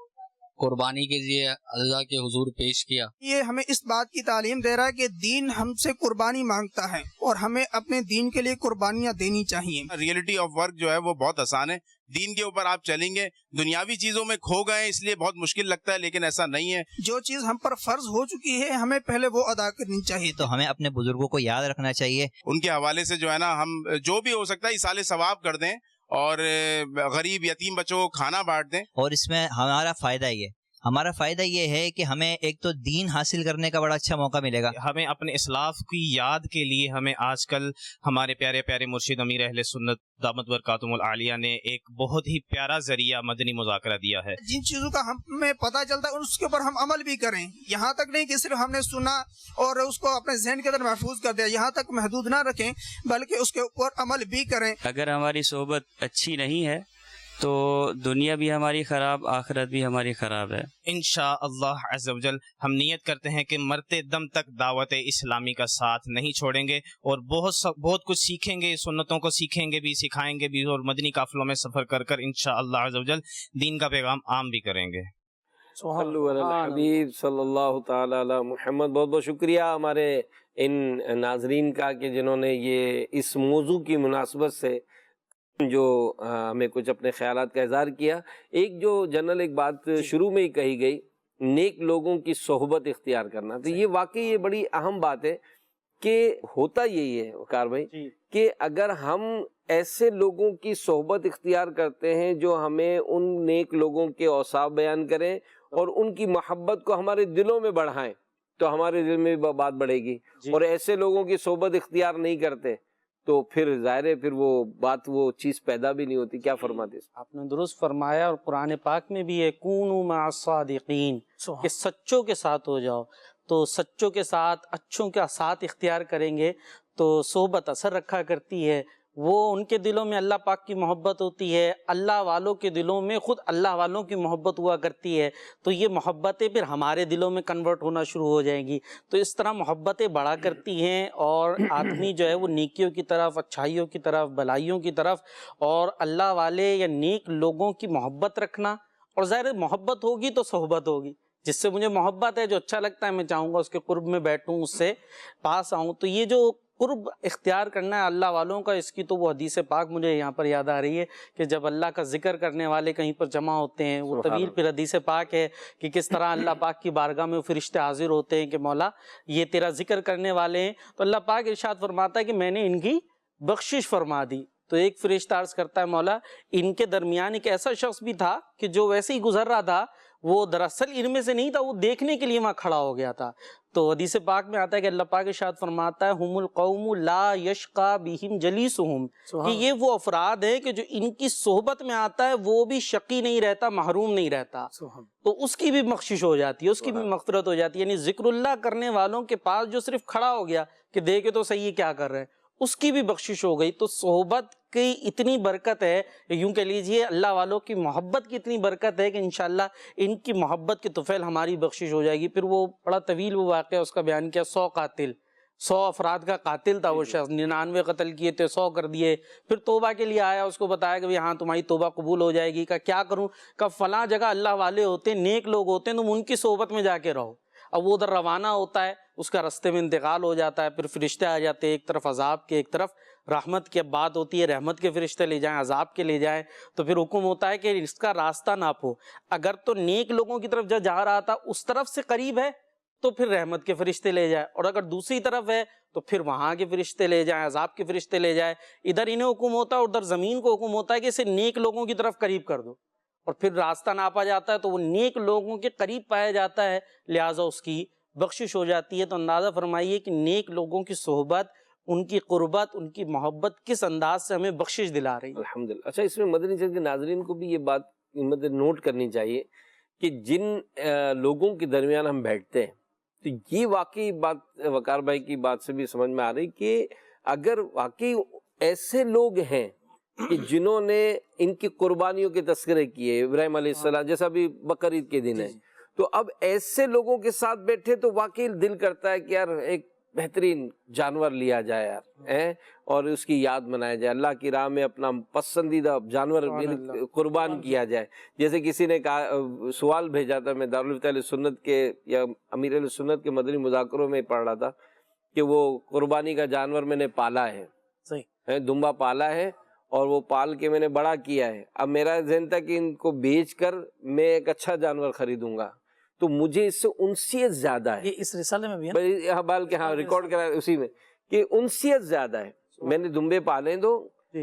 G: قربانی کے لیے اللہ کے حضور پیش کیا.
H: یہ ہمیں اس بات کی تعلیم دے رہا ہے کہ دین ہم سے قربانی مانگتا ہے اور ہمیں اپنے دین کے لیے قربانیاں دینی چاہیے.
F: ریئلٹی آف ورک جو ہے وہ بہت آسان ہے. دین کے اوپر آپ چلیں گے، دنیاوی چیزوں میں کھو گئے اس لیے بہت مشکل لگتا ہے، لیکن ایسا نہیں ہے.
H: جو چیز ہم پر فرض ہو چکی ہے ہمیں پہلے وہ ادا کرنی چاہیے.
I: تو ہمیں اپنے بزرگوں کو یاد رکھنا چاہیے.
F: ان کے حوالے سے جو ہے نا ہم جو بھی ہو سکتا ہے ایصال ثواب کر دیں اور غریب یتیم بچوں کو کھانا بانٹ دیں.
I: اور اس میں ہمارا فائدہ یہ ہے کہ ہمیں ایک تو دین حاصل کرنے کا بڑا اچھا موقع ملے گا.
J: ہمیں اپنے اسلاف کی یاد کے لیے ہمیں آج کل ہمارے پیارے پیارے مرشد امیر اہل سنت دامت برکاتہم العالیہ نے ایک بہت ہی پیارا ذریعہ مدنی مذاکرہ دیا ہے.
H: جن چیزوں کا ہمیں پتہ چلتا ہے اس کے اوپر ہم عمل بھی کریں. یہاں تک نہیں کہ صرف ہم نے سنا اور اس کو اپنے ذہن کے اندر محفوظ کر دیا، یہاں تک محدود نہ رکھیں بلکہ اس کے اوپر عمل بھی کریں.
E: اگر ہماری صحبت اچھی نہیں ہے تو دنیا بھی ہماری خراب، آخرت بھی ہماری خراب ہے.
J: انشاءاللہ عز و جل ہم نیت کرتے ہیں کہ مرتے دم تک دعوت اسلامی کا ساتھ نہیں چھوڑیں گے، اور بہت کچھ سیکھیں گے، سنتوں کو سیکھیں گے بھی، سکھائیں گے بھی، اور مدنی قافلوں میں سفر کر کر انشاءاللہ عز و جل دین کا پیغام عام بھی کریں گے.
B: صلو علی الحبیب صلی اللہ تعالی علی محمد. بہت بہت شکریہ ہمارے ان ناظرین کا کہ جنہوں نے یہ اس موضوع کی مناسبت سے جو ہمیں کچھ اپنے خیالات کا اظہار کیا. ایک جو جنرل ایک بات شروع میں ہی کہی گئی، نیک لوگوں کی صحبت اختیار کرنا، تو یہ واقعی یہ بڑی اہم بات ہے کہ ہوتا یہی ہے وقار بھائی کہ اگر ہم ایسے لوگوں کی صحبت اختیار کرتے ہیں جو ہمیں ان نیک لوگوں کے اوصاف بیان کریں اور ان کی محبت کو ہمارے دلوں میں بڑھائیں، تو ہمارے دل میں بھی بات بڑھے گی. اور ایسے لوگوں کی صحبت اختیار نہیں کرتے تو پھر ظاہر ہے پھر وہ بات وہ چیز پیدا بھی نہیں ہوتی. کیا فرماتے ہیں؟
D: آپ نے درست فرمایا، اور قرآن پاک میں بھی ہے کونوا مع الصادقین، کہ سچوں کے ساتھ ہو جاؤ. تو سچوں کے ساتھ، اچھوں کے ساتھ اختیار کریں گے تو صحبت اثر رکھا کرتی ہے. وہ ان کے دلوں میں اللہ پاک کی محبت ہوتی ہے، اللہ والوں کے دلوں میں خود اللہ والوں کی محبت ہوا کرتی ہے. تو یہ محبتیں پھر ہمارے دلوں میں کنورٹ ہونا شروع ہو جائیں گی. تو اس طرح محبتیں بڑھا کرتی ہیں، اور آدمی جو ہے وہ نیکیوں کی طرف، اچھائیوں کی طرف، بھلائیوں کی طرف، اور اللہ والے یا نیک لوگوں کی محبت رکھنا. اور ظاہر محبت ہوگی تو صحبت ہوگی. جس سے مجھے محبت ہے، جو اچھا لگتا ہے، میں چاہوں گا اس کے قرب میں بیٹھوں، اس سے پاس آؤں. تو یہ جو قرب اختیار کرنا ہے اللہ والوں کا، اس کی تو وہ حدیث پاک مجھے یہاں پر یاد آ رہی ہے کہ جب اللہ کا ذکر کرنے والے کہیں پر جمع ہوتے ہیں، وہ طویل پھر حدیث پاک ہے کہ کس طرح اللہ پاک کی بارگاہ میں فرشتے حاضر ہوتے ہیں کہ مولا یہ تیرا ذکر کرنے والے ہیں. تو اللہ پاک ارشاد فرماتا ہے کہ میں نے ان کی بخشش فرما دی. تو ایک فرشتہ عرض کرتا ہے مولا ان کے درمیان ایک ایسا شخص بھی تھا کہ جو ویسے ہی گزر رہا تھا، وہ دراصل ان میں سے نہیں تھا، وہ دیکھنے کے لیے وہاں کھڑا ہو گیا تھا۔ تو حدیث پاک میں آتا ہے کہ اللہ پاک ارشاد فرماتا ہے ہم القوم لا یشقا بہم جلیسہم، کہ یہ وہ افراد ہیں کہ جو ان کی صحبت میں آتا ہے وہ بھی شقی نہیں رہتا، محروم نہیں رہتا، تو اس کی بھی بخشش ہو جاتی ہے، اس کی بھی مغفرت ہو جاتی ہے۔ یعنی ذکر اللہ کرنے والوں کے پاس جو صرف کھڑا ہو گیا کہ دیکھے تو صحیح کیا کر رہے ہیں، اس کی بھی بخشش ہو گئی۔ تو صحبت کی اتنی برکت ہے، یوں کہہ لیجئے اللہ والوں کی محبت کی اتنی برکت ہے کہ انشاءاللہ ان کی محبت کے طفیل ہماری بخشش ہو جائے گی۔ پھر وہ بڑا طویل وہ واقعہ اس کا بیان کیا، 100 قاتل، 100 افراد کا قاتل تھا وہ شخص، 99 قتل کیے تھے، 100 کر دیے۔ پھر توبہ کے لیے آیا، اس کو بتایا کہ ہاں تمہاری توبہ قبول ہو جائے گی۔ کہا کیا کروں؟ کہا فلاں جگہ اللہ والے ہوتے ہیں، نیک لوگ ہوتے ہیں، تم ان کی صحبت میں جا کے رہو۔ اب وہ ادھر روانہ ہوتا ہے، اس کا رستے میں انتقال ہو جاتا ہے، پھر فرشتے آ جاتے ہیں، ایک طرف عذاب کے ایک طرف رحمت کی بات ہوتی ہے، رحمت کے فرشتے لے جائیں، عذاب کے لے جائیں، تو پھر حکم ہوتا ہے کہ اس کا راستہ ناپو، اگر تو نیک لوگوں کی طرف جا رہا تھا اس طرف سے قریب ہے تو پھر رحمت کے فرشتے لے جائیں، اور اگر دوسری طرف ہے تو پھر وہاں کے فرشتے لے جائیں، عذاب کے فرشتے لے جائیں۔ ادھر انہیں حکم ہوتا ہے، ادھر زمین کو حکم ہوتا ہے کہ اسے نیک لوگوں کی طرف قریب کر دو، اور پھر راستہ ناپا جاتا ہے تو وہ نیک لوگوں کے قریب پایا جاتا ہے، لہٰذا اس کی بخشش ہو جاتی ہے۔ تو اندازہ فرمائیے کہ نیک لوگوں کی صحبت، ان کی قربت، ان کی محبت کس انداز سے ہمیں بخشش دلا رہی ہے۔
B: الحمدللہ۔ اچھا، اس میں مدنی چینل کے ناظرین کو بھی یہ بات نوٹ کرنی چاہیے کہ جن لوگوں کے درمیان ہم بیٹھتے ہیں، تو یہ واقعی بات وقار بھائی کی بات سے بھی سمجھ میں آ رہی کہ اگر واقعی ایسے لوگ ہیں کہ جنہوں نے ان کی قربانیوں کے تذکرے کیے، ابراہیم علیہ السلام جیسا بھی بقرعید کے دن ہے، تو اب ایسے لوگوں کے ساتھ بیٹھے تو واقعی دل کرتا ہے کہ یار ایک بہترین جانور لیا جائے یار، اور اس کی یاد منایا جائے، اللہ کی راہ میں اپنا پسندیدہ جانور قربان کیا جائے۔ جیسے کسی نے سوال بھیجا تھا، میں دارالفتہ اہل سنت کے یا امیر اہل سنت کے مدنی مذاکروں میں پڑھ رہا تھا کہ وہ قربانی کا جانور میں نے پالا ہے، دمبا پالا ہے، اور وہ پال کے میں نے بڑا کیا ہے، اب میرا ذہن تھا کہ ان کو بیچ کر میں ایک اچھا جانور خریدوں گا، تو مجھے اس سے انسیت زیادہ ہے۔
C: یہ اس رسالے میں بھی ہے،
B: بلکہ ہاں ریکارڈ کرا اسی میں کہ انسیت زیادہ ہے، میں نے دمبے پالے دو،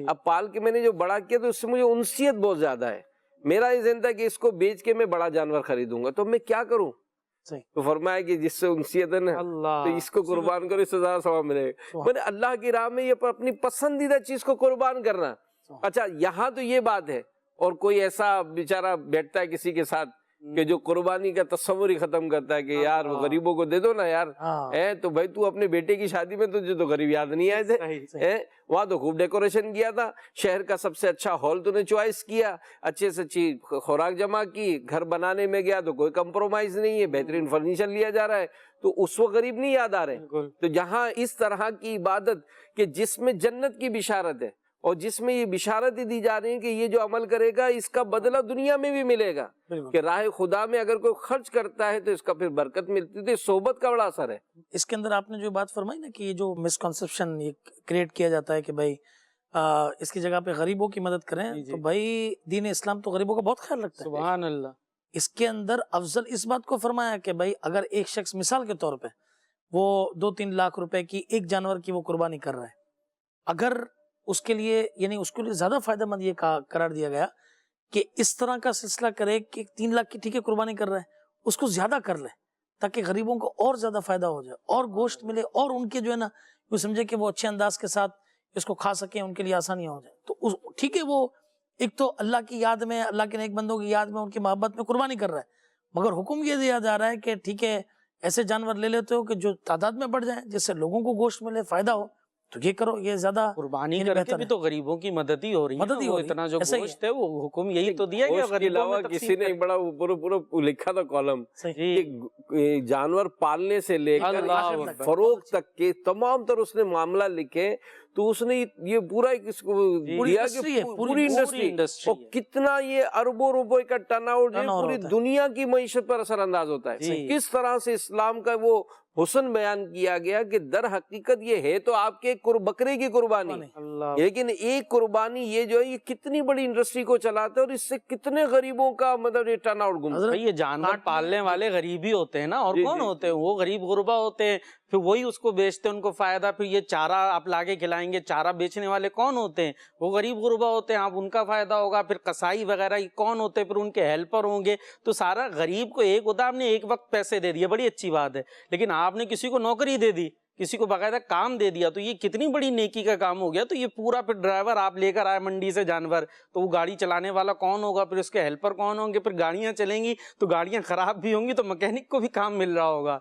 B: اب پال کے میں نے جو بڑا کیا تو اس سے مجھے انسیت بہت زیادہ ہے، میرا یہ ذہن تھا کہ اس کو بیچ کے میں بڑا جانور خریدوں گا، تو میں کیا کروں؟ تو فرمایا کہ جس سے انسیت ہے نا تو اس کو قربان کرو، اس سے زیادہ ثواب ملے گا۔ میں نے اللہ کی راہ میں یہ اپنی پسندیدہ چیز کو قربان کرنا۔ اچھا، یہاں تو یہ بات ہے، اور کوئی ایسا بیچارہ بیٹھتا ہے کسی کے ساتھ کہ جو قربانی کا تصور ہی ختم کرتا ہے کہ یار وہ غریبوں کو دے دو نا یار، تو بھائی تو اپنے بیٹے کی شادی میں تجھے تو غریب یاد نہیں آئے تھے، وہاں تو خوب ڈیکوریشن کیا تھا، شہر کا سب سے اچھا ہال تو نے چوائس کیا، اچھے سے اچھی خوراک جمع کی، گھر بنانے میں گیا تو کوئی کمپرومائز نہیں ہے، بہترین فرنیچر لیا جا رہا ہے، تو اس وقت غریب نہیں یاد آ رہے۔ تو جہاں اس طرح کی عبادت کہ جس میں جنت کی بشارت ہے، اور جس میں یہ بشارت دی جا رہی ہے کہ یہ جو عمل کرے گا اس کا بدلہ دنیا میں بھی ملے گا، کہ راہ خدا میں اگر کوئی خرچ کرتا ہے تو اس کا پھر برکت ملتی ہے، صحبت کا بڑا اثر ہے۔
C: اس کے اندر آپ نے جو بات فرمائی نا کہ یہ جو مسکنسپشن یہ کریٹ کیا جاتا ہے کہ بھائی اس کی جگہ پہ غریبوں کی مدد کریں، تو بھائی دین اسلام تو غریبوں کا بہت خیال رکھتا ہے۔
D: سبحان اللہ۔
C: اس کے اندر افضل اس بات کو فرمایا کہ بھائی اگر ایک شخص مثال کے طور پہ وہ 2-3 لاکھ روپے کی ایک جانور کی وہ قربانی کر رہا ہے، اگر اس کے لیے یعنی اس کے لیے زیادہ فائدہ مند یہ قرار دیا گیا کہ اس طرح کا سلسلہ کرے کہ 3 لاکھ کی ٹھیک ہے قربانی کر رہا ہے، اس کو زیادہ کر لے تاکہ غریبوں کو اور زیادہ فائدہ ہو جائے اور گوشت ملے، اور ان کے جو ہے نا وہ سمجھے کہ وہ اچھے انداز کے ساتھ اس کو کھا سکیں، ان کے لیے آسانیاں ہو جائیں۔ تو ٹھیک ہے، وہ ایک تو اللہ کی یاد میں، اللہ کے نیک بندوں کی یاد میں، ان کی محبت میں قربانی کر رہا ہے، مگر حکم یہ دیا جا رہا ہے کہ ٹھیک ہے ایسے جانور لے لیتے ہو کہ جو تعداد میں بڑھ جائیں، جس سے لوگوں کو گوشت ملے، فائدہ ہو، تو یہ کرو، یہ زیادہ
D: قربانی کر کے بھی تو غریبوں کی مدد ہی ہو رہی ہے،
C: مدد ہی ہو رہی ہے،
D: اتنا جو
C: ایسا ہی
D: گوشت ہے وہ حکم یہی تو دیا گیا
B: اس کے علاوہ کسی نے ایک بڑا پورا لکھا تھا کالم کہ جانور پالنے سے لے کر فروخت تک کے تمام تر اس نے معاملہ لکھے، تو اس نے یہ پورا دیا کہ پوری انڈسٹری اور کتنا یہ اربوں روپے کا ٹرن آؤٹ پوری دنیا کی معیشت پر اثر انداز ہوتا ہے، کس طرح سے اسلام کا وہ حسن بیان کیا گیا کہ در حقیقت یہ ہے تو آپ کے بکرے کی قربانی، لیکن ایک قربانی یہ جو ہے یہ کتنی بڑی انڈسٹری کو چلاتا ہے، اور اس سے کتنے غریبوں کا مطلب یہ ٹرن آؤٹ گم۔
D: یہ جانور پالنے والے غریب ہی ہوتے ہیں نا، اور کون ہوتے ہیں؟ وہ غریب غربا ہوتے ہیں، پھر وہی اس کو بیچتے ہیں، ان کو فائدہ، پھر یہ چارہ آپ لاگے کھلائیں گے، چارہ بیچنے والے کون ہوتے ہیں؟ وہ غریب غربا ہوتے ہیں، آپ ان کا فائدہ ہوگا، پھر قصائی وغیرہ یہ کون ہوتے ہیں؟ پھر ان کے ہیلپر ہوں گے، تو سارا غریب کو ایک ہوتا ہے، آپ نے ایک وقت پیسے دے دیے، بڑی اچھی بات ہے، لیکن آپ نے کسی کو نوکری دے دی، کسی کو باقاعدہ کام دے دیا، تو یہ کتنی بڑی نیکی کا کام ہو گیا۔ تو یہ پورا پھر ڈرائیور آپ لے کر آئے منڈی سے جانور، تو وہ گاڑی چلانے والا کون ہوگا، پھر اس کے ہیلپر کون ہوں گے، پھر گاڑیاں چلیں گی تو گاڑیاں خراب بھی ہوں گی تو مکینک کو بھی کام مل رہا ہوگا۔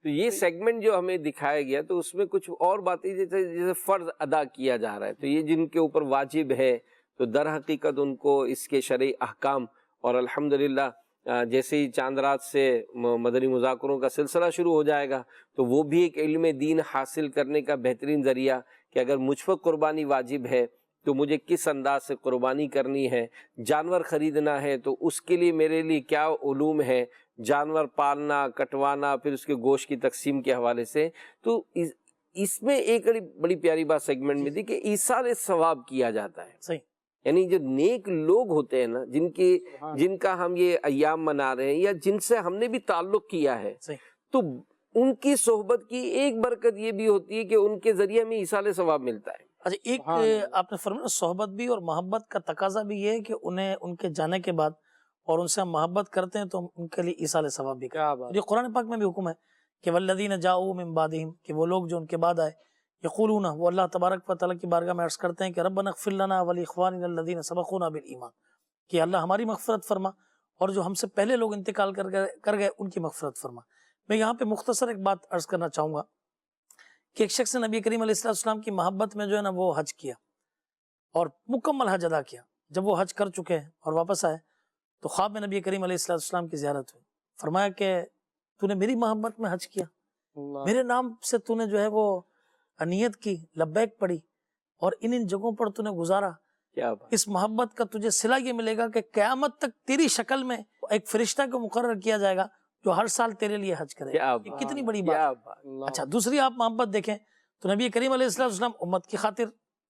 B: تو یہ سیگمنٹ جو ہمیں دکھایا گیا تو اس میں کچھ اور باتیں جیسے فرض ادا کیا جا رہا ہے، تو یہ جن کے اوپر واجب ہے تو در حقیقت ان کو اس کے شرعی احکام، اور الحمدللہ جیسے ہی چاند رات سے مدنی مذاکروں کا سلسلہ شروع ہو جائے گا تو وہ بھی ایک علم دین حاصل کرنے کا بہترین ذریعہ کہ اگر مجھ پر قربانی واجب ہے تو مجھے کس انداز سے قربانی کرنی ہے، جانور خریدنا ہے تو اس کے لیے میرے لیے کیا علوم ہے، جانور پالنا، کٹوانا، پھر اس کے گوشت کی تقسیم کے حوالے سے۔ تو اس میں ایک بڑی پیاری بات سیگمنٹ میں تھی کہ ایصال ثواب کیا جاتا ہے،
C: صحیح،
B: یعنی جو نیک لوگ ہوتے ہیں نا، جن کا ہم یہ ایام منا رہے ہیں یا جن سے ہم نے بھی تعلق کیا ہے، تو ان کی صحبت کی ایک برکت یہ بھی ہوتی ہے کہ ان کے ذریعے ہمیں ایصال ثواب ملتا ہے۔
C: اچھا، ایک آپ نے فرمایا صحبت بھی اور محبت کا تقاضا بھی یہ ہے کہ انہیں ان کے جانے کے بعد اور ان سے ہم محبت کرتے ہیں تو ہم ان کے لیے ایصال ثواب بھی کرتے ہیں۔ یہ قرآن پاک میں بھی حکم ہے کہ والذین جاؤوا من بعدہم، کہ وہ لوگ جو ان کے بعد آئے، یقولون، وہ اللہ تبارک و تعالیٰ کی بارگاہ میں عرض کرتے ہیں کہ ربنا اغفر لنا ولاخواننا الذین سبقونا بالایمان، کہ اللہ ہماری مغفرت فرما اور جو ہم سے پہلے لوگ انتقال کر گئے ان کی مغفرت فرما۔ میں یہاں پہ مختصر ایک بات عرض کرنا چاہوں گا کہ ایک شخص نے نبی کریم علیہ السلام کی محبت میں جو ہے نا وہ حج کیا اور مکمل حج ادا کیا۔ جب وہ حج کر چکے ہیں اور واپس آئے تو خواب میں نبی کریم علیہ السلام کی زیارت ہوئی، فرمایا کہ تو نے میری محبت میں حج کیا، میرے نام سے تو نے جو ہے وہ نیت کی، لبیک پڑھی اور ان جگہوں پر تو نے گزارا، اس محبت کا تجھے صلہ یہ ملے گا کہ قیامت تک تیری شکل میں ایک فرشتہ کو مقرر کیا جائے گا جو ہر سال تیرے لیے حج کرے گا۔ یہ کتنی بڑی بات۔ اچھا، دوسری آپ محبت دیکھیں تو نبی کریم علیہ السلام امت کی خاطر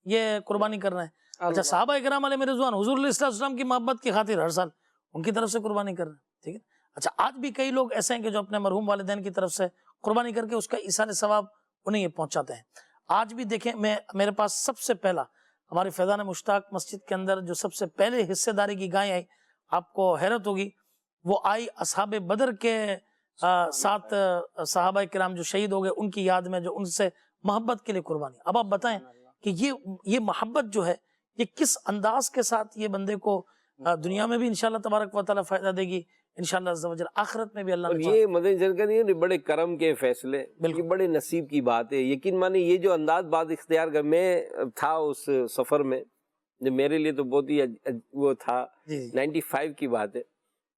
C: یہ قربانی کر رہے ہیں۔ اچھا، صحابہ کرام علیہ رضوان حضور علیہ السلام کی محبت کی خاطر ہر سال ان کی طرف سے قربانی کر رہے ہیں، ٹھیک ہے۔ اچھا، آج بھی کئی لوگ ایسے ہیں کہ جو اپنے مرحوم والدین کی طرف سے قربانی کر کے اس کا ایصال ثواب انہیں یہ پہنچاتے ہیں۔ آج بھی دیکھیں، میرے پاس سب سے پہلا ہمارے فیضان مشتاق مسجد کے اندر جو سب سے پہلے حصے داری کی گائے آئی، آپ کو حیرت ہوگی، وہ آئی اصحاب بدر کے 7 صحابہ کرام جو شہید ہو گئے ان کی یاد میں، جو ان سے محبت کے لیے قربانی۔ اب آپ بتائیں کہ یہ محبت جو ہے یہ کس انداز کے ساتھ یہ بندے کو دنیا میں بھی انشاءاللہ تبارک و تعالیٰ فائدہ دے گی، انشاءاللہ عز و جل آخرت میں بھی اللہ نے۔
B: یہ مدنی چینل کا نہیں ہے، بڑے کرم کے فیصلے، یہ بڑے نصیب کی بات ہے۔ یقین مانے یہ جو انداز بات اختیار کر، میں تھا اس سفر میں، جو میرے لیے تو بہت ہی وہ تھا، 95 کی بات ہے،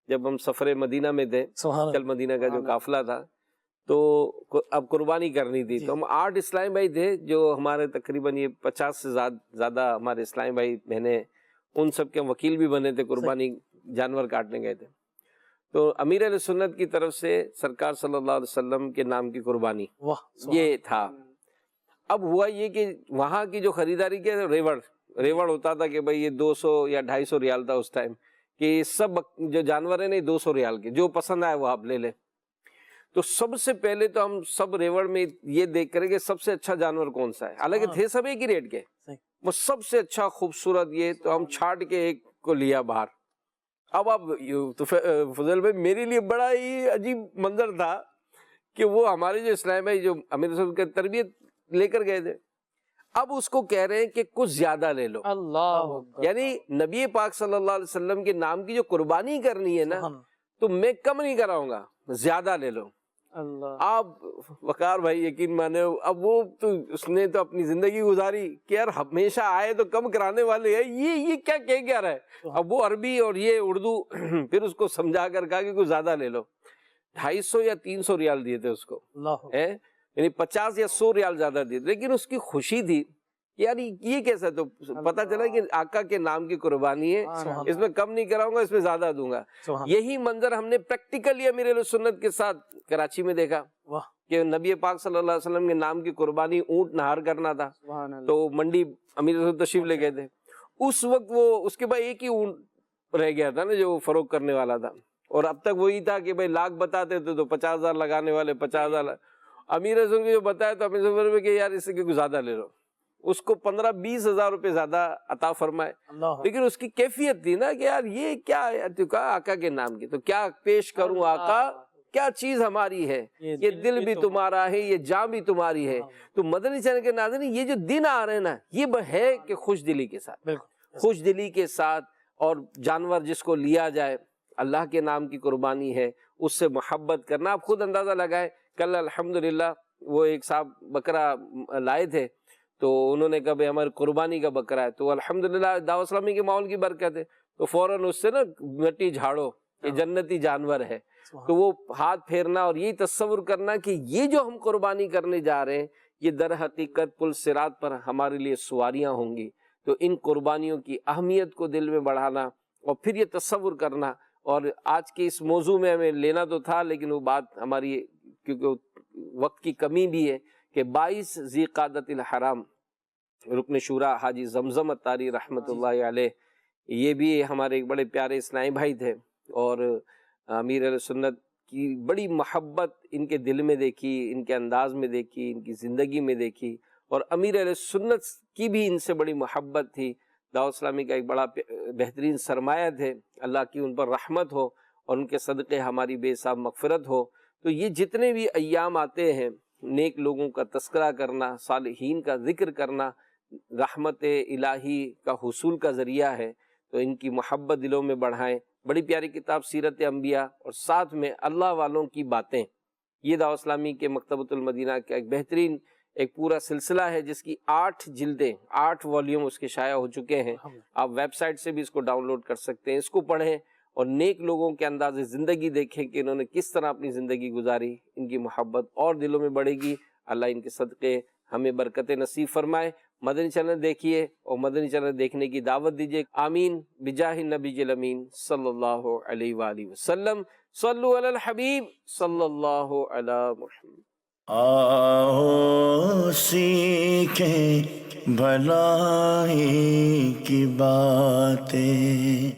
B: جب ہم سفر مدینہ میں تھے، چل مدینہ کا جو قافلہ تھا، تو اب قربانی کرنی تھی، تو ہم 8 اسلامی بھائی تھے جو ہمارے تقریباً یہ 50 سے زیادہ ہمارے اسلامی بھائی بہنیں، ان سب کے وکیل بھی بنے تھے، قربانی جانور کاٹنے گئے تھے۔ تو امیر علیہ سنت کی طرف سے سرکار صلی اللہ علیہ وسلم کے نام کی قربانی یہ تھا۔ اب ہوا یہ کہ وہاں کی جو خریداری کے ریوڑ ہوتا تھا کہ بھئی یہ 200 یا 250 ریال تھا اس ٹائم، کہ سب جو جانور ہیں 200 ریال کے، جو پسند آئے وہ آپ لے لیں۔ تو سب سے پہلے تو ہم سب ریوڑ میں یہ دیکھ کریں کہ سب سے اچھا جانور کون سا ہے، حالانکہ تھے سب ایک ہی ریٹ کے، وہ سب سے اچھا خوبصورت یہ، تو ہم چھانٹ کے ایک کو لیا باہر۔ اب تو فضل بھائی میرے لیے بڑا ہی عجیب منظر تھا کہ وہ ہمارے جو اسلام بھائی جو امیر صاحب کی تربیت لے کر گئے تھے، اب اس کو کہہ رہے ہیں کہ کچھ زیادہ لے لو،
D: اللہ،
B: یعنی نبی پاک صلی اللہ علیہ وسلم کے نام کی جو قربانی کرنی ہے نا، تو میں کم نہیں کراؤں گا، زیادہ لے لو۔ آپ وقار بھائی یقین مانے، اب وہ تو اس نے تو اپنی زندگی گزاری کہ یار ہمیشہ آئے تو کم کرانے والے ہیں، یہ کیا رہا ہے۔ اب وہ عربی اور یہ اردو، پھر اس کو سمجھا کر کہا کہ کچھ زیادہ لے لو۔ 250 یا 300 ریال دیے تھے اس کو، یعنی 50 یا 100 ریال زیادہ دیے تھے، لیکن اس کی خوشی تھی یار یہ کیسا، تو پتا چلا کہ آقا کے نام کی قربانی ہے، اس میں کم نہیں کراؤں گا، اس میں زیادہ دوں گا۔ یہی منظر ہم نے پریکٹیکلی امیر علیہ سنت کے ساتھ کراچی میں دیکھا کہ نبی پاک صلی اللہ علیہ وسلم کے نام کی قربانی اونٹ نہار کرنا تھا، تو منڈی امیر علیہ تشریف لے گئے تھے۔ اس وقت وہ اس کے بعد ایک ہی اونٹ رہ گیا تھا نا جو فروخت کرنے والا تھا، اور اب تک وہی تھا کہ بھائی 1,00,000 بتاتے تھے تو 50,000 لگانے والے 50,000، امیر رسول کو جو بتایا تو امیر رسول میں کہ یار اس سے کچھ زیادہ لے لو، اس کو 15-20 ہزار روپے زیادہ عطا فرمائے، لیکن اس کی کیفیت تھی نا کہ یار یہ کیا ہے، تو کہا آقا کے نام کی، تو کیا پیش کروں آقا، کیا چیز ہماری ہے، یہ دل بھی تمہارا ہے، یہ جان بھی تمہاری ہے۔ تو مدنی چینل کے ناظرین یہ جو دن آ رہے ہیں نا، یہ ہے کہ خوش دلی کے ساتھ، خوش دلی کے ساتھ، اور جانور جس کو لیا جائے اللہ کے نام کی قربانی ہے، اس سے محبت کرنا۔ آپ خود اندازہ لگائیں، کل الحمدللہ وہ ایک صاحب بکرا لائے تھے، تو انہوں نے کہا بھائی ہماری قربانی کا بکرا ہے، تو الحمدللہ دعوت اسلامی کے ماحول کی برکت ہے، تو فوراً اس سے نا مٹی جھاڑو، یہ جنتی جانور ہے، تو وہ ہاتھ پھیرنا اور یہی تصور کرنا کہ یہ جو ہم قربانی کرنے جا رہے ہیں یہ در حقیقت پل صراط پر ہمارے لیے سواریاں ہوں گی۔ تو ان قربانیوں کی اہمیت کو دل میں بڑھانا اور پھر یہ تصور کرنا، اور آج کے اس موضوع میں ہمیں لینا تو تھا لیکن وہ بات ہماری کیونکہ وقت کی کمی بھی ہے کہ 22 ذی قعدۃ الحرام رکن شورا حاجی زمزم اتاری رحمۃ اللہ علیہ، یہ بھی ہمارے ایک بڑے پیارے اسلامی بھائی تھے، اور امیر اہل سنت کی بڑی محبت ان کے دل میں دیکھی، ان کے انداز میں دیکھی، ان کی زندگی میں دیکھی، اور امیر اہل سنت کی بھی ان سے بڑی محبت تھی۔ دعوت اسلامی کا ایک بڑا بہترین سرمایہ تھے، اللہ کی ان پر رحمت ہو اور ان کے صدقے ہماری بے حساب مغفرت ہو۔ تو یہ جتنے بھی ایام آتے ہیں، نیک لوگوں کا تذکرہ کرنا، صالحین کا ذکر کرنا رحمت الہی کا حصول کا ذریعہ ہے، تو ان کی محبت دلوں میں بڑھائیں۔ بڑی پیاری کتاب سیرت انبیاء اور ساتھ میں اللہ والوں کی باتیں، یہ دعوت اسلامی کے مکتبۃ المدینہ کا ایک بہترین ایک پورا سلسلہ ہے جس کی 8 جلدیں 8 والیوم اس کے شائع ہو چکے ہیں۔ آپ ویب سائٹ سے بھی اس کو ڈاؤن لوڈ کر سکتے ہیں، اس کو پڑھیں اور نیک لوگوں کے انداز زندگی دیکھیں کہ انہوں نے کس طرح اپنی زندگی گزاری، ان کی محبت اور دلوں میں بڑھے گی۔ اللہ ان کے صدقے ہمیں برکت نصیب فرمائے۔ مدنی چینل دیکھیے اور مدنی چینل دیکھنے کی دعوت دیجیے۔ آمین بجاہ النبی الامین صلی اللہ علیہ وآلہ وسلم۔ صلو علی الحبیب صلی اللہ علی محمد۔
A: آؤ سیکھیں بھلائی کی باتیں۔